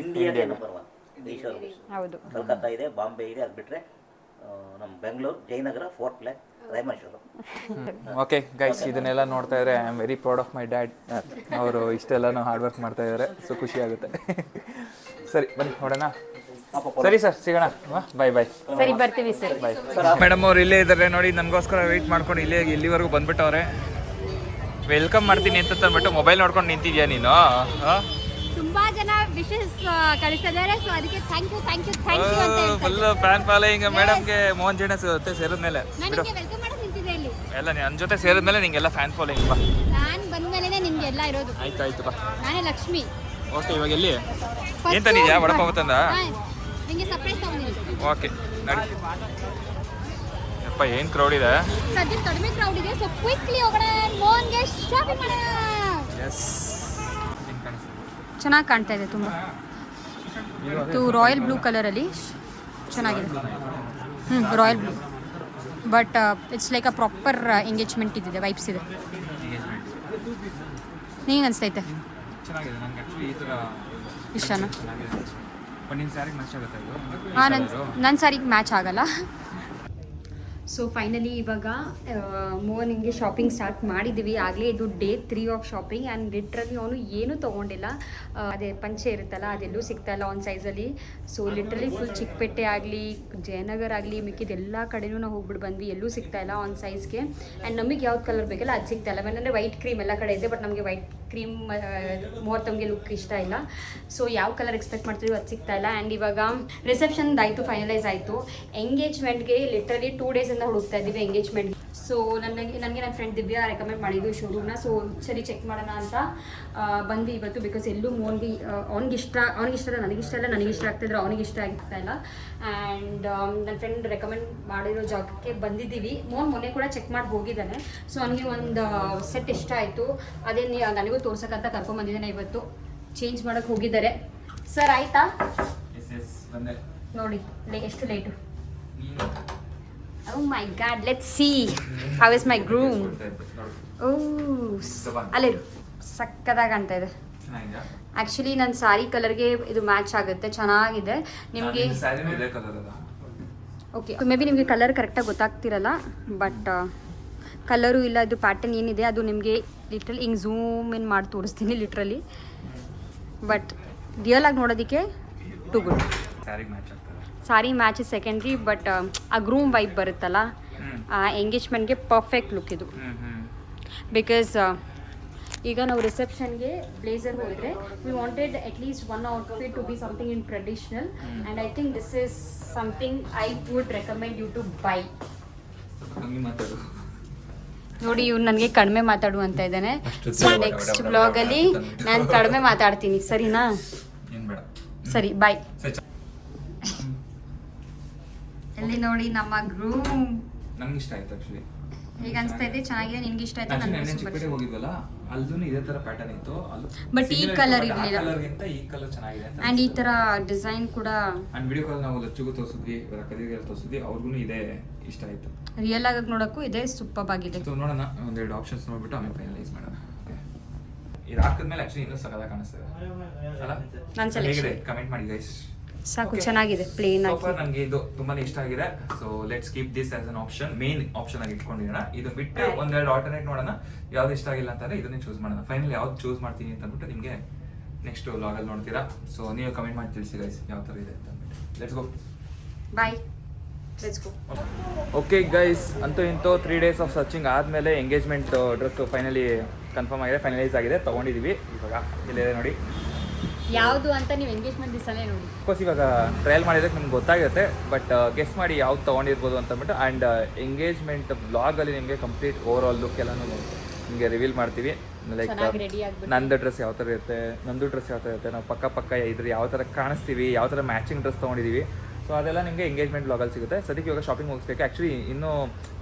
ಇಂಡಿಯಾಗೆ ನಂಬರ್ 1 ಈ ಶೋರೂಮ್. ಹೌದು, ಕಲ್ಕತ್ತಾ ಇದೆ, ಬಾಂಬೆ ಇದೆ, ಅದು ಬಿಟ್ಟರೆ ನಮ್ಮ Bengaluru, Jayanagar, fourth block, Rajahmundry. Okay guys, ಇದನ್ನೆಲ್ಲ ನೋಡ್ತಾ ಇದ್ರೆ I am very proud of my dad. ಅವರು ಇಷ್ಟೆಲ್ಲನೂ ಹಾರ್ಡ್ ವರ್ಕ್ ಮಾಡ್ತಾ ಇದ್ದಾರೆ. ಸೊ ಖುಷಿ ಆಗುತ್ತೆ. ಸರಿ ಬನ್ನಿ ನೋಡೋಣ. ಸರಿ ಸರ್ ಸಿಗೋಣ ಬಾಯ್ ಬಾಯ್ ಸರಿ ಬರ್ತೀವಿ ಸರ್. ಮೇಡಮ್ ಅವ್ರು ಇಲ್ಲೇ ಇದ್ದಾರೆ ನೋಡಿ, ನನಗೋಸ್ಕರ ವೆಯ್ಟ್ ಮಾಡ್ಕೊಂಡು ಇಲ್ಲಿವರೆಗೂ ಬಂದ್ಬಿಟ್ಟವ್ರೆ. ವೆಲ್ಕಮ್ ಮಾಡ್ತೀನಿ ಅಂತ ಅಂದ್ಬಿಟ್ಟು ಮೊಬೈಲ್ ನೋಡ್ಕೊಂಡು ನಿಂತಿದ್ಯಾ ನೀನು? ತುಂಬಾ ಜನ ವಿಶಸ್ ಕಳಿಸ್ತಾ ಇದ್ದಾರೆ, ಸೊ ಅದಕ್ಕೆ ಥ್ಯಾಂಕ್ ಯು ಅಂತ ಹೇಳ್ತಾರೆ. ಫುಲ್ ಫ್ಯಾನ್ ಫಾಲೋಯಿಂಗ್ ಮೇಡಮ್ಗೆ. ಮೋಹನ್ ಜನ ಜೊತೆ ಸೇರಿದ್ಮೇಲೆ ಬಿಡು ನನಗೆ ವೆಲ್ಕಮ್ ಮಾಡಕ್ ನಿಂತಿದೆ ಇಲ್ಲಿ. ಎಲ್ಲ ನನ್ನ ಜೊತೆ ಸೇರಿದ್ಮೇಲೆ ನಿಂಗೆಲ್ಲ ಫ್ಯಾನ್ ಫಾಲೋಯಿಂಗ್ ಬಾ. ನಾನು ಬಂದ್ಮೇಲೆ ನಿಮ್ಗೆ ಎಲ್ಲ ಇರೋದು. ಆಯ್ತು ಬಾ. ನಾನೇ ಲಕ್ಷ್ಮಿ. ಓಕೆ, ಇವಾಗ ಎಲ್ಲಿ ಏನ್ ತಂದಿದ್ಯಾ? ವಡಪಾವ್ ತಂದ? ನಿಮಗೆ ಸರ್ಪ್ರೈಸ್ ತಗೊಂಡಿದ್ದೀನಿ. ಓಕೆ ನಡಿ. ಯಪ್ಪ ಏನು ಕ್ರೌಡ್ ಇದೆ. ಸದ್ಯಕ್ಕೆ ಕಡಿಮೆ ಕ್ರೌಡ್ ಇದೆ, ಸೊ ಕ್ವಿಕ್ಲಿ ಹೋಗೋಣ ಮೋಹನ್ಗೆ ಶಾಪಿಂಗ್ ಮಾಡೋಣ. ಎಸ್, ಚೆನ್ನಾಗಿ ಕಾಣ್ತಾ ಇದೆ ತುಂಬ. ಇದು ರಾಯಲ್ ಬ್ಲೂ ಕಲರಲ್ಲಿ ಚೆನ್ನಾಗಿದೆ. Royal blue, but it's like a proper engagement ಇದಿದೆ, ವೈಬ್ಸ್ ಇದೆ. ನಿಂಗೆ ಅನಿಸ್ತೈತೆ ಚೆನ್ನಾಗಿದೆ. ನಂಗೆ ಆ್ಯಕ್ಚುಲಿ ಈ ಥರ ಇಷ್ಟನಾ? ಬಟ್ ನಿನ್ನ ಸ್ಯಾರಿಗೆ ಮ್ಯಾಚ್ ಆಗುತ್ತೆ ಇದು? ಹಾಂ, ನನ್ನ ಸ್ಯಾರಿಗೆ ಮ್ಯಾಚ್ ಆಗಲ್ಲ. ಸೊ ಫೈನಲಿ ಇವಾಗ ಮೋಹನ್ಗೆ ಶಾಪಿಂಗ್ ಸ್ಟಾರ್ಟ್ ಮಾಡಿದ್ದೀವಿ. ಆಗಲೇ ಇದು day 3 of shopping and literally ಅವನು ಏನೂ ತೊಗೊಂಡಿಲ್ಲ. ಅದೇ ಪಂಚೆ ಇರುತ್ತಲ್ಲ ಅದೆಲ್ಲೂ ಸಿಗ್ತಾಯಿಲ್ಲ ಆನ್ ಸೈಜಲ್ಲಿ. ಸೊ ಲಿಟ್ರಲಿ ಫುಲ್ ಚಿಕ್ಕಪೇಟೆ ಆಗಲಿ, ಜಯನಗರ್ ಆಗಲಿ, ಮಿಕ್ಕಿದ ಎಲ್ಲ ಕಡೆನೂ ನಾವು ಹೋಗ್ಬಿಟ್ಟು ಬಂದ್ವಿ, ಎಲ್ಲೂ ಸಿಗ್ತಾಯಿಲ್ಲ ಆನ್ ಸೈಜ್ಗೆ. ಆ್ಯಂಡ್ ನಮಗೆ ಯಾವ್ದು ಕಲರ್ ಬೇಕಲ್ಲ ಅದು ಸಿಗ್ತಾಯಿಲ್ಲ. ಆಮೇಲೆ ವೈಟ್ ಕ್ರೀಮ್ ಎಲ್ಲ ಕಡೆ ಇದೆ, ಬಟ್ ನಮಗೆ ವೈಟ್ ಕ್ರೀಮ್ ಮುಹೂರ್ತಮ್ಗೆ ಲುಕ್ ಇಷ್ಟ ಇಲ್ಲ. ಸೊ ಯಾವ ಕಲರ್ ಎಕ್ಸ್ಪೆಕ್ಟ್ ಮಾಡ್ತೀವಿ ಅದು ಸಿಗ್ತಾಯಿಲ್ಲ. ಆ್ಯಂಡ್ ಇವಾಗ ರಿಸೆಪ್ಷನ್ದು ಆಯಿತು, ಫೈನಲೈಸ್ ಆಯಿತು. ಎಂಗೇಜ್ಮೆಂಟ್ಗೆ ಲಿಟ್ರಲಿ 2 ಡೇಸಿಂದ ಹುಡುಕ್ತಾ ಇದ್ದೀವಿ ಎಂಗೇಜ್ಮೆಂಟ್. ಸೊ ನನಗೆ ನನ್ನ ಫ್ರೆಂಡ್ ದಿವ್ಯಾ ರೆಕಮೆಂಡ್ ಮಾಡಿದ್ದು ಶೋರೂಮ್ನ. ಸೊ ಸರಿ ಚೆಕ್ ಮಾಡೋಣ ಅಂತ ಬಂದ್ವಿ ಇವತ್ತು. ಬಿಕಾಸ್ ಎಲ್ಲೂ ಮೋನ್ಗೆ ಅವ್ನಿಗಿಷ್ಟ ಇಲ್ಲ, ನನಗಿಷ್ಟ ಆಗ್ತಾಯಿದ್ರೆ ಅವನಿಗಿಷ್ಟ ಆಗ್ತಾ ಇಲ್ಲ. ಆ್ಯಂಡ್ ನನ್ನ ಫ್ರೆಂಡ್ ರೆಕಮೆಂಡ್ ಮಾಡಿರೋ ಜಾಗಕ್ಕೆ ಬಂದಿದ್ದೀವಿ. ಮೊನ್ನೆ ಕೂಡ ಚೆಕ್ ಮಾಡಿ ಹೋಗಿದ್ದಾನೆ. ಸೊ ನನಗೆ ಒಂದು ಸೆಟ್ ಇಷ್ಟ ಆಯಿತು, ಅದೇ ನನಗೂ ತೋರ್ಸಕ್ಕಂತ ಕರ್ಕೊಂಡ್ಬಂದಿದ್ದಾನೆ ಇವತ್ತು. ಚೇಂಜ್ ಮಾಡೋಕ್ಕೆ ಹೋಗಿದ್ದಾರೆ. ಸರ್ ಆಯಿತಾ ನೋಡಿ, ಎಷ್ಟು late. Oh my god, let's see how is my groom. ಅಲ್ಲೇ ಸಕ್ಕತ್ತಾಗಿ ಕಾಣ್ತಾ ಇದೆ. ಆ್ಯಕ್ಚುಲಿ ನನ್ನ ಸ್ಯಾರಿ ಕಲರ್ಗೆ ಇದು ಮ್ಯಾಚ್ ಆಗುತ್ತೆ, ಚೆನ್ನಾಗಿದೆ. ನಿಮಗೆ ಓಕೆ, ಮೇ ಬಿ ನಿಮಗೆ ಕಲರ್ ಕರೆಕ್ಟಾಗಿ ಗೊತ್ತಾಗ್ತಿರಲ್ಲ, ಬಟ್ ಕಲರು ಇಲ್ಲ, ಇದು ಪ್ಯಾಟರ್ನ್ ಏನಿದೆ ಅದು ನಿಮಗೆ ಲಿಟ್ರಲಿ ಹಿಂಗೆ ಝೂಮ್ ಇನ್ ಮಾಡಿ ತೋರಿಸ್ತೀನಿ ಲಿಟ್ರಲಿ. ಬಟ್ ರಿಯಲ್ ಆಗಿ ನೋಡೋದಕ್ಕೆ too good. Sari match is secondary, but ಆ ಗ್ರೂಮ್ ವೈಬ್ ಬರುತ್ತಲ್ಲ, ಆ ಎಂಗೇಜ್ಮೆಂಟ್ಗೆ ಪರ್ಫೆಕ್ಟ್ ಲುಕ್ ಇದು. ಬಿಕಾಸ್ ಈಗ ನಾವು ರಿಸೆಪ್ಷನ್ಗೆ ಬ್ಲೇಸರ್ ಹೋದರೆ we wanted at least one outfit to be something in traditional, and I think this is something I would recommend you to buy. ನೋಡಿ, ಇವ್ನು ನನಗೆ ಕಡಿಮೆ ಮಾತಾಡು ಅಂತ ಇದ್ದಾನೆ. ಸೊ ನೆಕ್ಸ್ಟ್ ಬ್ಲಾಗಲ್ಲಿ ನಾನು ಕಡಿಮೆ ಮಾತಾಡ್ತೀನಿ, ಸರಿನಾ? ಸರಿ, ಬಾಯ್. ಎಲ್ಲಿ ನೋಡಿ ನಮ್ಮ ಗ್ರೂಮ್. ನಂಗೆ ಇಷ್ಟ ಆಯ್ತು ಆಕ್ಚುಲಿ. ಈಗ ಅನ್ಸ್ತಾ ಇದೆ ಚೆನ್ನಾಗಿದೆ, ನಿನ್ಗೆ ಇಷ್ಟ ಆಯ್ತು. ನನಗೆ ಚಿಕ್ಕಪೇಟೆ ಹೋಗಿದ್ವಲ್ಲ, ಅಲ್ಲೂ ಇದೇ ತರ ಪ್ಯಾಟರ್ನ್ ಇತ್ತು, ಬಟ್ ಈ ಕಲರ್ ಇರಲಿಲ್ಲ. ಕಲರ್ಗಿಂತ ಈ ಕಲರ್ ಚೆನ್ನಾಗಿದೆ ಅಂತ. ಅಂಡ್ ಈ ತರ ಡಿಸೈನ್ ಕೂಡ ಅಂಡ್ ವಿಡಿಯೋ ಕಾಲ್ ನಾವು ಲಚ್ಚುಗೂ ತೋರಿಸಿದ್ವಿ, ಕದಿಗೆ ತೋರಿಸಿದ್ವಿ, ಅವ್ರಿಗೂ ಇದೇ ಇಷ್ಟ ಆಯ್ತು. ರಿಯಲ್ ಆಗಿ ನೋಡಕ್ಕೂ ಇದೆ ಸೂಪರ್ ಆಗಿದೆ. ಸೊ ನೋಡೋಣ, ಒಂದೆರಡು ಆಪ್ಷನ್ಸ್ ನೋಡ್ಬಿಟ್ಟು ಆಮೇಲೆ ಫೈನಲೈಸ್ ಮಾಡೋಣ. ಇದು ಹಾಕಿದ್ಮೇಲೆ ಆಕ್ಚುಲಿ ಇನ್ನೂ ಸಕಲಾಗಿ ಕಾಣಿಸ್ತದೆ ಅಲ್ಲ? ನನ್ನ ಸೆಲೆಕ್ಷನ್ ಕಮೆಂಟ್ ಮಾಡಿ ಗೈಸ್. ಸಾಕು, ಚೆನ್ನಾಗಿದೆ ಪ್ಲೇನ್ ಆಗಿ. ನನಗೆ ಇದು ತುಂಬಾನೇ ಇಷ್ಟ ಆಗಿದೆ. So let's keep this as an option, main option ಆಗಿ ಇಟ್ಕೊಂಡಿರೋಣ. ಇದು ಬಿಟ್ಟು ಒಂದೆರಡು ಆಲ್ಟರ್ನೇಟ್ ನೋಡೋಣ, ಯಾವ್ದು ಇಷ್ಟ ಆಗಿಲ್ಲ ಅಂತಂದ್ರೆ ಇದನ್ನೇ ಚೂಸ್ ಮಾಡೋಣ. ಫೈನಲ್ ಯಾವ್ದು ಚೂಸ್ ಮಾಡ್ತೀನಿ ಅಂತ ಅಂದ್ಬಿಟ್ಟು ನಿಮಗೆ ನೆಕ್ಸ್ಟ್ ವ್ಲಾಗಲ್ಲಿ ನೋಡ್ತೀರಾ. ಸೊ ನೀವು ಕಮೆಂಟ್ ಮಾಡಿ ತಿಳಿಸಿ ಗೈಸ್ ಯಾವ ಥರ ಇದೆ ಅಂತ ಅಂದ್ಬಿಟ್ಟು. Let's go, boy, let's go. Okay guys, ಅಂತೂ ಇಂತೂ 3 ಡೇಸ್ ಆಫ್ ಸರ್ಚಿಂಗ್ ಆದಮೇಲೆ ಎಂಗೇಜ್ಮೆಂಟ್ ಡ್ರೆಸ್ ಫೈನಲಿ ಕನ್ಫರ್ಮ್ ಆಗಿದೆ, ಫೈನಲೈಸ್ ಆಗಿದೆ, ತೊಗೊಂಡಿದ್ದೀವಿ. ಇವಾಗ ಇಲ್ಲಿದೆ ನೋಡಿ ಯಾವುದು ಅಂತ ನೀವು ಎಂಗೇಜ್ಮೆಂಟ್ ದಿವಸನೇ ನೋಡಿ. ಅಫ್ಕೋರ್ಸ್ ಇವಾಗ ಟ್ರಯಲ್ ಮಾಡಿದ್ದಕ್ಕೆ ನಿಮ್ಗೆ ಗೊತ್ತಾಗುತ್ತೆ, ಬಟ್ ಗೆಸ್ ಮಾಡಿ ಯಾವ್ದು ತೊಗೊಂಡಿರ್ಬೋದು ಅಂತಂದ್ಬಿಟ್ಟು. ಆ್ಯಂಡ್ ಎಂಗೇಜ್ಮೆಂಟ್ ಬ್ಲಾಗಲ್ಲಿ ನಿಮಗೆ ಕಂಪ್ಲೀಟ್ ಓವರ್ ಆಲ್ ಲುಕ್ ಎಲ್ಲನೂ ನಿಮಗೆ ರಿವೀಲ್ ಮಾಡ್ತೀವಿ. ಲೈಕ್ ನಂದು ಡ್ರೆಸ್ ಯಾವ ಥರ ಇರುತ್ತೆ, ನಂದು ಡ್ರೆಸ್ ಯಾವ ಥರ ಇರುತ್ತೆ, ನಾವು ಪಕ್ಕ ಇದ್ರ ಯಾವ ಥರ ಕಾಣಿಸ್ತೀವಿ, ಯಾವ ಥರ ಮ್ಯಾಚಿಂಗ್ ಡ್ರೆಸ್ ತೊಗೊಂಡಿದ್ದೀವಿ. ಸೊ ಅದೆಲ್ಲ ನಿಮಗೆ ಎಂಗೇಜ್ಮೆಂಟ್ ಬ್ಲಾಗಲ್ಲಿ ಸಿಗುತ್ತೆ. ಸದ್ಯಕ್ಕೆ ಇವಾಗ ಶಾಪಿಂಗ್ ಮುಗಿಸ್ಬೇಕು. ಆ್ಯಕ್ಚುಲಿ ಇನ್ನೂ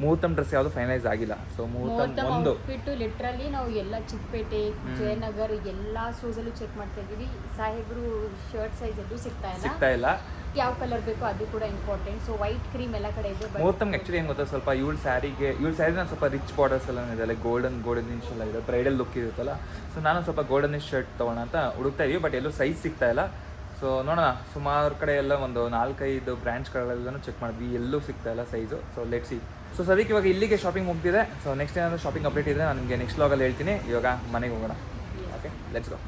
ಮುಹೂರ್ತಮ್ ಡ್ರೆಸ್ ಯಾವುದು ಫೈನಲೈಸ್ ಆಗಿಲ್ಲ. ಸೊ ಮುಹೂರ್ತಮ್ ಒಂದು ಬಿಟ್ಟು ಲಿಟ್ರಲಿ ನಾವು ಎಲ್ಲ ಚಿಕ್ಕಪೇಟೆ, ಜಯನಗರ್ ಎಲ್ಲ ಶೂಸಲ್ಲೂ ಚೆಕ್ ಮಾಡ್ತಾ ಇದ್ದೀವಿ. ಸಾಹೇಬ್ರು ಶರ್ಟ್ ಸೈಜ್ ಎಲ್ಲೂ ಸಿಗ್ತಾ ಇಲ್ಲ. ಯಾವ ಕಲರ್ ಬೇಕೋ ಅದು ಕೂಡ ಇಂಪಾರ್ಟೆಂಟ್. ಸೊ ವೈಟ್ ಕ್ರೀಮ್ ಎಲ್ಲ ಕಡೆ ಇದೆ. ಮುಹೂರ್ತಮ್ಗೆ ಆ್ಯಕ್ಚುಲಿ ಏನು ಗೊತ್ತಾ, ಸ್ವಲ್ಪ ಇವಳ ಸ್ಯಾರಿನ ಸ್ವಲ್ಪ ರಿಚ್ ಬಾರ್ಡರ್ಸ್ ಎಲ್ಲ ಇದೆ, ಲೈಕ್ ಗೋಲ್ಡನ್ ಇನ್ಶ್ ಎಲ್ಲ ಇದೆ, ಬ್ರೈಡಲ್ ಲುಕ್ ಇರುತ್ತಲ್ಲ. ಸೊ ನಾನು ಸ್ವಲ್ಪ ಗೋಲ್ಡನ್ ಶರ್ಟ್ ತೊಗೊಳ್ಳೋಣ ಅಂತ ಹುಡುಕ್ತಾ ಇದೀವಿ, ಬಟ್ ಎಲ್ಲೂ ಸೈಜ್ ಸಿಗ್ತಾ ಇಲ್ಲ. ಸೊ ನೋಡೋಣ, ಸುಮಾರು ಕಡೆ ಎಲ್ಲ ಒಂದು 4-5 ಬ್ರ್ಯಾಂಚ್ಗಳೆಲ್ಲನೂ ಚೆಕ್ ಮಾಡಿದ್ವಿ, ಎಲ್ಲೂ ಸಿಗ್ತಾ ಇಲ್ಲ size. So let's see. So ಸದ್ಯಕ್ಕೆ ಇವಾಗ ಇಲ್ಲಿಗೆ ಶಾಪಿಂಗ್ ಮುಗ್ದಿದೆ. ಸೊ ನೆಕ್ಸ್ಟ್ ಏನಾದರೂ ಶಾಪಿಂಗ್ ಅಪ್ಡೇಟ್ ಇದ್ದರೆ ನಾನು ನಿಮಗೆ ನೆಕ್ಸ್ಟ್ ವ್ಲಾಗಲ್ಲಿ ಹೇಳ್ತೀನಿ. ಇವಾಗ ಮನೆಗೆ ಹೋಗೋಣ. Okay, let's go.